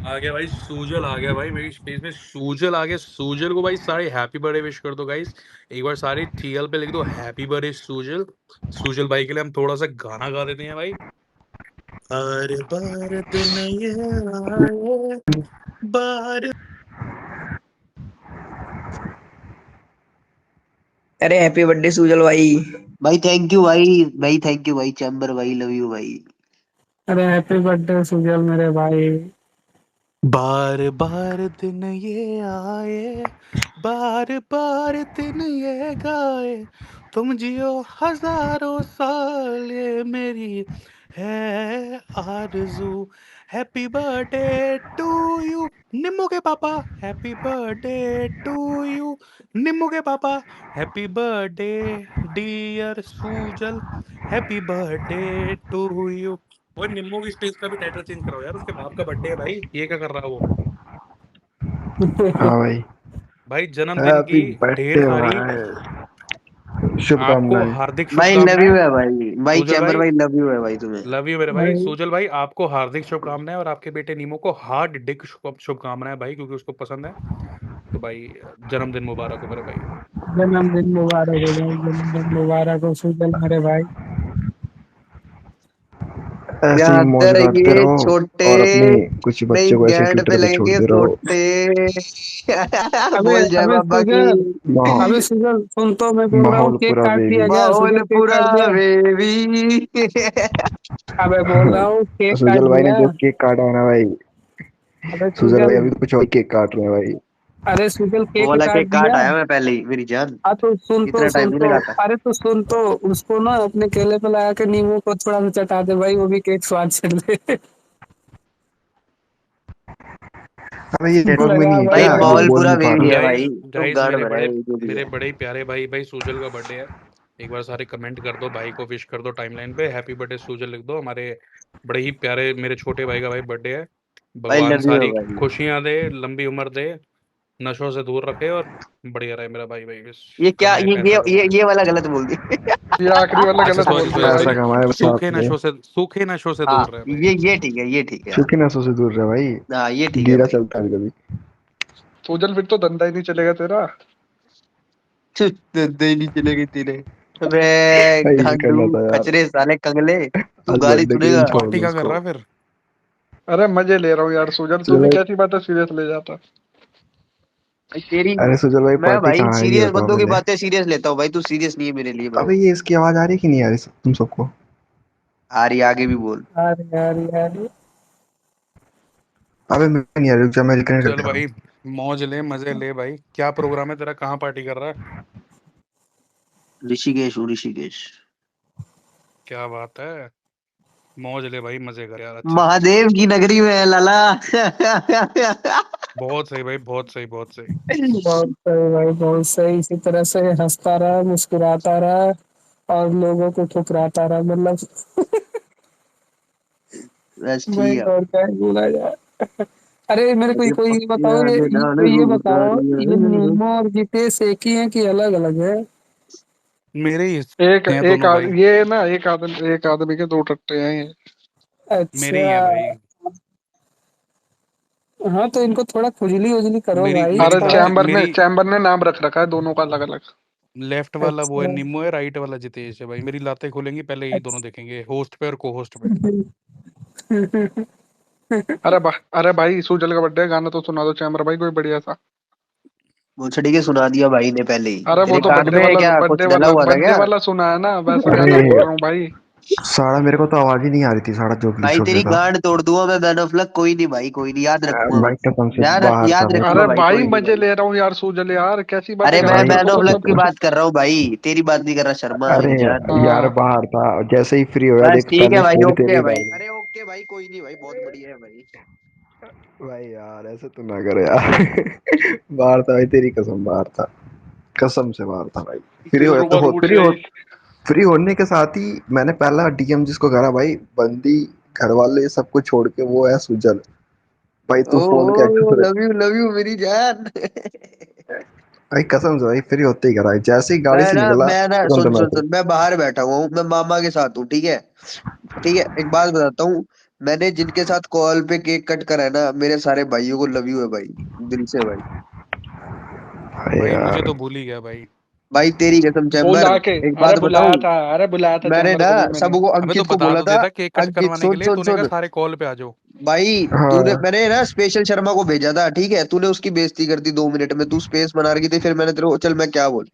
आ गया भाई। सूजल आ गया भाई मेरी स्पेस में। सूजल आ गया। सूजल को भाई सारे हैप्पी बर्थडे विश कर दो गाइस। एक बार सारे टीएल पे लिख दो हैप्पी बर्थडे सूजल। सूजल भाई के लिए हम थोड़ा सा गाना गा देते हैं भाई। हर बार दिन ये आए, बार। अरे हैप्पी बर्थडे सुजल भाई। भाई थैंक यू भाई। भाई थैंक यू भाई, चैम्बर भाई, लव यू भाई। अरे हैप्पी बर्थडे सुजल मेरे भाई। बार बार दिन ये आए, बार बार दिन ये गाए, तुम जियो हजारों साल, ये मेरी है आरज़ू। Happy birthday to you Nimmo के पापा। Happy birthday to you Nimmo के पापा। Happy birthday dear Sujal. Happy birthday to you. वो निम्मो की स्टेज का भी टाइटल चेंज कराओ यार, उसके बाप का बर्थडे है भाई। ये क्या कर रहा है वो? हाँ भाई। भाई जन्मदिन की हैप्पी ढेर बर्थडे सारी भाई। आपको शुभकामनाएं। हार्दिक भाई लव यू शुभकामनाएं। है भाई। भाई सूजल चैम्बर भाई भाई लव यू है भाई तुम्हें। लव यू मेरे भाई। भाई सूजल भाई आपको हार्दिक शुभकामनाएं, और आपके बेटे नीमो को हार्दिक शुभकामनाएं भाई, क्योंकि उसको पसंद है। तो भाई जन्मदिन मुबारक हो मेरे भाई। जन्मदिन मुबारक हो भाई, जन्मदिन मुबारक हो सुजल मेरे भाई। ऐसे ही याद मौज काटते रहिए रहो छोटे, और अपने कुछ नहीं बच्चे को ऐसे गैंड पे ट्विटर पे लगेंगे छोड़ते रहो। सोटे। अबे बोल जय अबे बाबा की। सुजल, माहौल अबे सुजल सुन, तो मैं बोल रहा हूँ माहौल केक पूरा काट बेबी। दिया क्या? माहौल सुजल केक पूरा काट दिया? बेबी। अबे बोल रहा हूँ केक काट सुजल भाई ने दिया। जो केक काटा है ना भाई। अबे सुजल भाई सुजल, अभी तो कुछ और केक काट रहे हैं भाई। अरे सुजल वो केक वाला काट केक काट दिया। आया मैं पहले ही मेरी जान। हाँ तो सुन तो, इतना टाइम नहीं लगा था। अरे तो सुन तो, उसको ना अपने केले पे लगा के नींबू को थोड़ा सा चटा दे भाई, वो भी केक स्वाद से ले। अबे ये नेटवर्क में लगा नहीं है भाई भाई क्या जो लगा। माहौल बोल पूरा नहीं पा बेबी रहा। है गाइस भाई। तो गाइस गांड भरा है जो भी मेरे है। बड़े ही प्यारे भाई, भाई सूजल का बर्थडे है। एक बार सारे कमेंट कर दो, भाई को विश कर दो टाइमलाइन पे, हैप्पी बर्थडे सूजल लिख दो। हमारे बड़े ही प्यारे मेरे छोटे भाई का भाई बर्थडे है। भाई भगवान लव यू सारी भाई। खुशियाँ दे, लंबी उम्र दे, नशों से दूर रखे और बढ़िया रहे मेरा भाई। बस ये क्या कमाए, पैसा कमाए। ये वाला गलत बोल दिया। ये आखिरी वाला अच्छा गलत सॉरी बोल दिया सॉरी पैसा भाई। सॉरी, कमाए सूखे साथ में। नशों से हाँ दूर रहे भाई। ये ठीक है, ये ठीक है। सूखी नसों से दूर रहे भाई। हाँ ये ठीक है गीला भाई। चलता है कभी। सूजल फिर तो धंधा ही नहीं चलेगा तेरा। दे नहीं चलेगी तेरे। अबे भाई ये गांडू करना था यार। कचरे साले कंगले, तू आज गाली बर्थडे के सुनेगा। दिन छोड़ पार्टी दो क्या कर उसको। रहा है फिर? अरे मजे ले रहा हूँ यार सुजल, तू भी चलो। कैसी बात है सीरियस ले जाता। भाई तेरी, अरे सुजल भाई मैं पार्टी भाई कहाँ है ये सीरियस बताओ बंदों की पहले। बातें सीरियस लेता हूँ भाई, तू सीरियस नहीं है मेरे लिए ब्रो। अबे ये इसकी आवाज आ रही है कि नहीं आ रही तुम सबको? आ रही, आगे भी बोल। यार यार यार, अबे मैं नहीं आ रही, रुक जा मैं रिकनेक्ट चल करके आ रहा भाई, मौज ले, मजे ले भाई। क्या प्रोग्राम है तेरा? कहाँ पार्टी कर रहा है? ऋषिकेश हूँ, ऋषिकेश। क्या बात है, मौज ले भाई, मजे कर यार। अच्छा है, महादेव की नगरी में है लाला। बहुत सही भाई, बहुत सही, बहुत सही। बहुत सही भाई, बहुत सही। इसी तरह से हंसता रहा, मुस्कुराता रहा और लोगों को ठुकराता रहा, मतलब बस भाई ठीक है। और क्या ही बोला जाए। अरे मेरे को मुझे कोई ये पक्के बताओ, आने डाल ये बताओ, ये गुजारिया। नीमो और जितेश एक ही है कि अलग अलग है? मेरे ही एक हैं एक दोनों भाई, ये ना एक आदमी के दो टट्टे हैं ये। मेरे ही हैं भाई। अच्छा। हाँ तो इनको थोड़ा खुजली उजली करो मेरी भाई मेरी अरे थोड़ा। मेरी चैम्बर ने नाम रख रखा है दोनों का अलग अलग। लेफ्ट वाला वो है अच्छा। निम्मो है, राइट वाला जितेश है भाई। मेरी लातें खुलेंगी पहले यही दोनों देखेंगे, होस्ट पे और को होस्ट पे। अरे भाई सुजल का बर्थडे, गाना तो सुना दो चैम्बर भाई कोई बढ़िया सा। मुझे के सुना दिया भाई ने पहले ही। अरे वो तेरे तो कान में क्या कुछ डला हुआ था बर्थडे क्या? वाला सुना है ना, वैसा गाना अरे बोल रहा हूँ भाई। साड़ा मेरे को तो आवाज ही नहीं आ रही थी साड़ा, जो ग्लिच भाई हो गया तेरी था। गांड तोड़ दूंगा मैं, मैन ऑफ लक। कोई नहीं भाई, कोई नहीं, याद रखूंगा मैं। भाई कसम से ध्यान बाहर था याद भाई रखूंगा अरे भाई, भाई कोई नहीं मजे भाई। ले रहा हूँ यार सुजल, यार कैसी बातें अरे कर रहा मैं है, भाई तेरे मैन को ऑफ लक मतलब की कुछ। बात कर रहा हूँ भाई, तेरी बात नहीं कर रहा। शर्मा अरे मेरी जान। यार हाँ बाहर था, जैसे ही फ्री होया बस देख ठीक है पहली भाई, स्टोरी ओके तेरी है ही भाई। डाल दी। अरे ओके भाई, कोई नहीं भाई, बहुत बढ़िया है भाई। भाई यार ऐसे तो ना करो यार। बाहर था भाई, तेरी कसम बाहर था। कसम से बाहर था भाई। फ्री दिल होया तो रुबा रूठ फ्री हो। गई। फ्री होने के साथ ही मैंने पहला डीएम जिसको करा भाई, बंदी घर वाले सब कुछ छोड़ के, वो है सुजल। भाई तू फोन के ओ एक्सेस। लव यू मेरी जान। भाई कसम से भाई फ्री होते ही करा, जैसे ही गाड़ी मैं से ना निकला मैं ना तुरंत सुन सुन मैसेज। सुन, मैं बाहर बैठा हुआ हूँ, मैं मामा के साथ हूँ, ठीक है। ठीक है, एक बात बताता हूँ। मैंने जिनके साथ कॉल पे केक कट करा है ना, मेरे सारे भाइयों को लव यू है भाई, दिल से भाई। भाई भाई मुझे यार तो भूल ही गया भाई। भाई तेरी कसम चैम्बर, बुला के, एक बात बताऊं। अरे बुलाया था मैंने चैम्बर ना को भी मैंने। सबको, अबे तो अंकित को बता बोला तो था। देता केक कट अंकित करवाने के सुन लिए, सुन तूने कहा सुन सारे कॉल पे आ जाओ। भाई, तूने, हाँ मैंने ना स्पेशल शर्मा को भेजा था, ठीक है। तूने उसकी बेइज्जती कर दी 2 मिनट में, तू स्पेस बना रही थी, फिर मैंने तेरे को, चल मैं क्या बोल।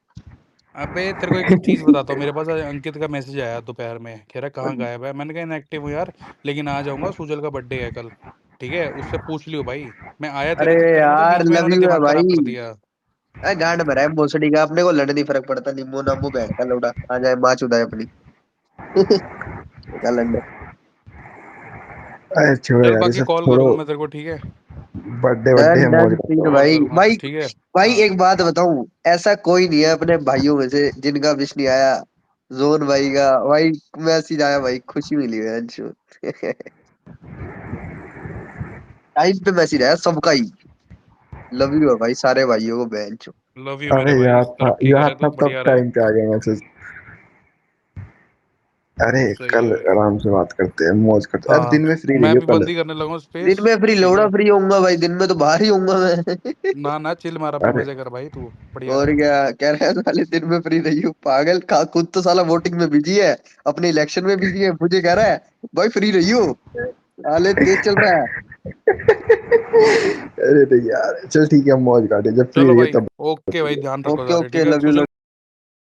अबे तेरे को एक चीज बताता हूँ, मेरे पास आज अंकित का मैसेज आया दोपहर में, कह रहा कहाँ गायब है। मैंने कहा इनएक्टिव हूँ यार, लेकिन आ जाऊंगा, सुजल का बर्थडे है कल। ठीक है, उससे पूछ लियो भाई। मैं आया अरे तेरे चक्कर में, तो यार बीच में लव इन्होंने यू है दिमाग खराब भाई। कर दिया। गांड भरा है भोसड़ी का, अपने को लड़ नहीं फर्क पड़ता, निम्बू नामू बैठ का लोड़ा आ जाए, माँ चुदाए अपनी। क्या लंडे। अरे छोड़ो चल यार ये बाकी सब कॉल छोड़ो। करूंगा मैं तेरे को, ठीक है? बर्थडे बर्थडे डन है, मौज डन करते सीन हो। कॉल भाई करूंगा, भाई। ठीक है। भाई हाँ एक बात बताऊं, ऐसा कोई नहीं है अपने भाइयों में से जिनका विश नहीं आया। जोन भाई का भाई मैसेज आया भाई, खुशी मिली है अंशु। टाइम पे मैसेज आया सबका ही। लव यू है भाई सारे भाइयों को, बहन चो। लव यू मेरे अरे भाई, यार था, तरक्की यार करे था तू, तब बढ़िया रहे। टाइम पे आ गया मैसेज। अरे सही कल है भाई। आराम से बात करते हैं, मौज करते हैं। अब हाँ दिन में फ्री मैं रहियो भी कल। बंद ही करने लगा हूँ दिन स्पेस। में फ्री ठीक लोड़ा है, फ्री होऊंगा भाई, दिन में तो बाहर ही होऊंगा मैं। ना ना चिल मार, अपने अरे मजे कर भाई, तू बढ़िया और रहे। क्या कह रहे हैं साले, दिन में फ्री रही हूँ पागल का, खुद तो साला वोटिंग में बिजी है, अपने इलेक्शन में बिजी है, मुझे कह रहा है भाई फ्री रही हो। साले तेज चल रहा है। अरे नहीं यार चल ठीक है, हम मौज काटे जब फ्री चलो रहिए भाई, तब। ओके भाई, ध्यान रखो ओके सारे, ओके, ठीक है लव सुजल। यू।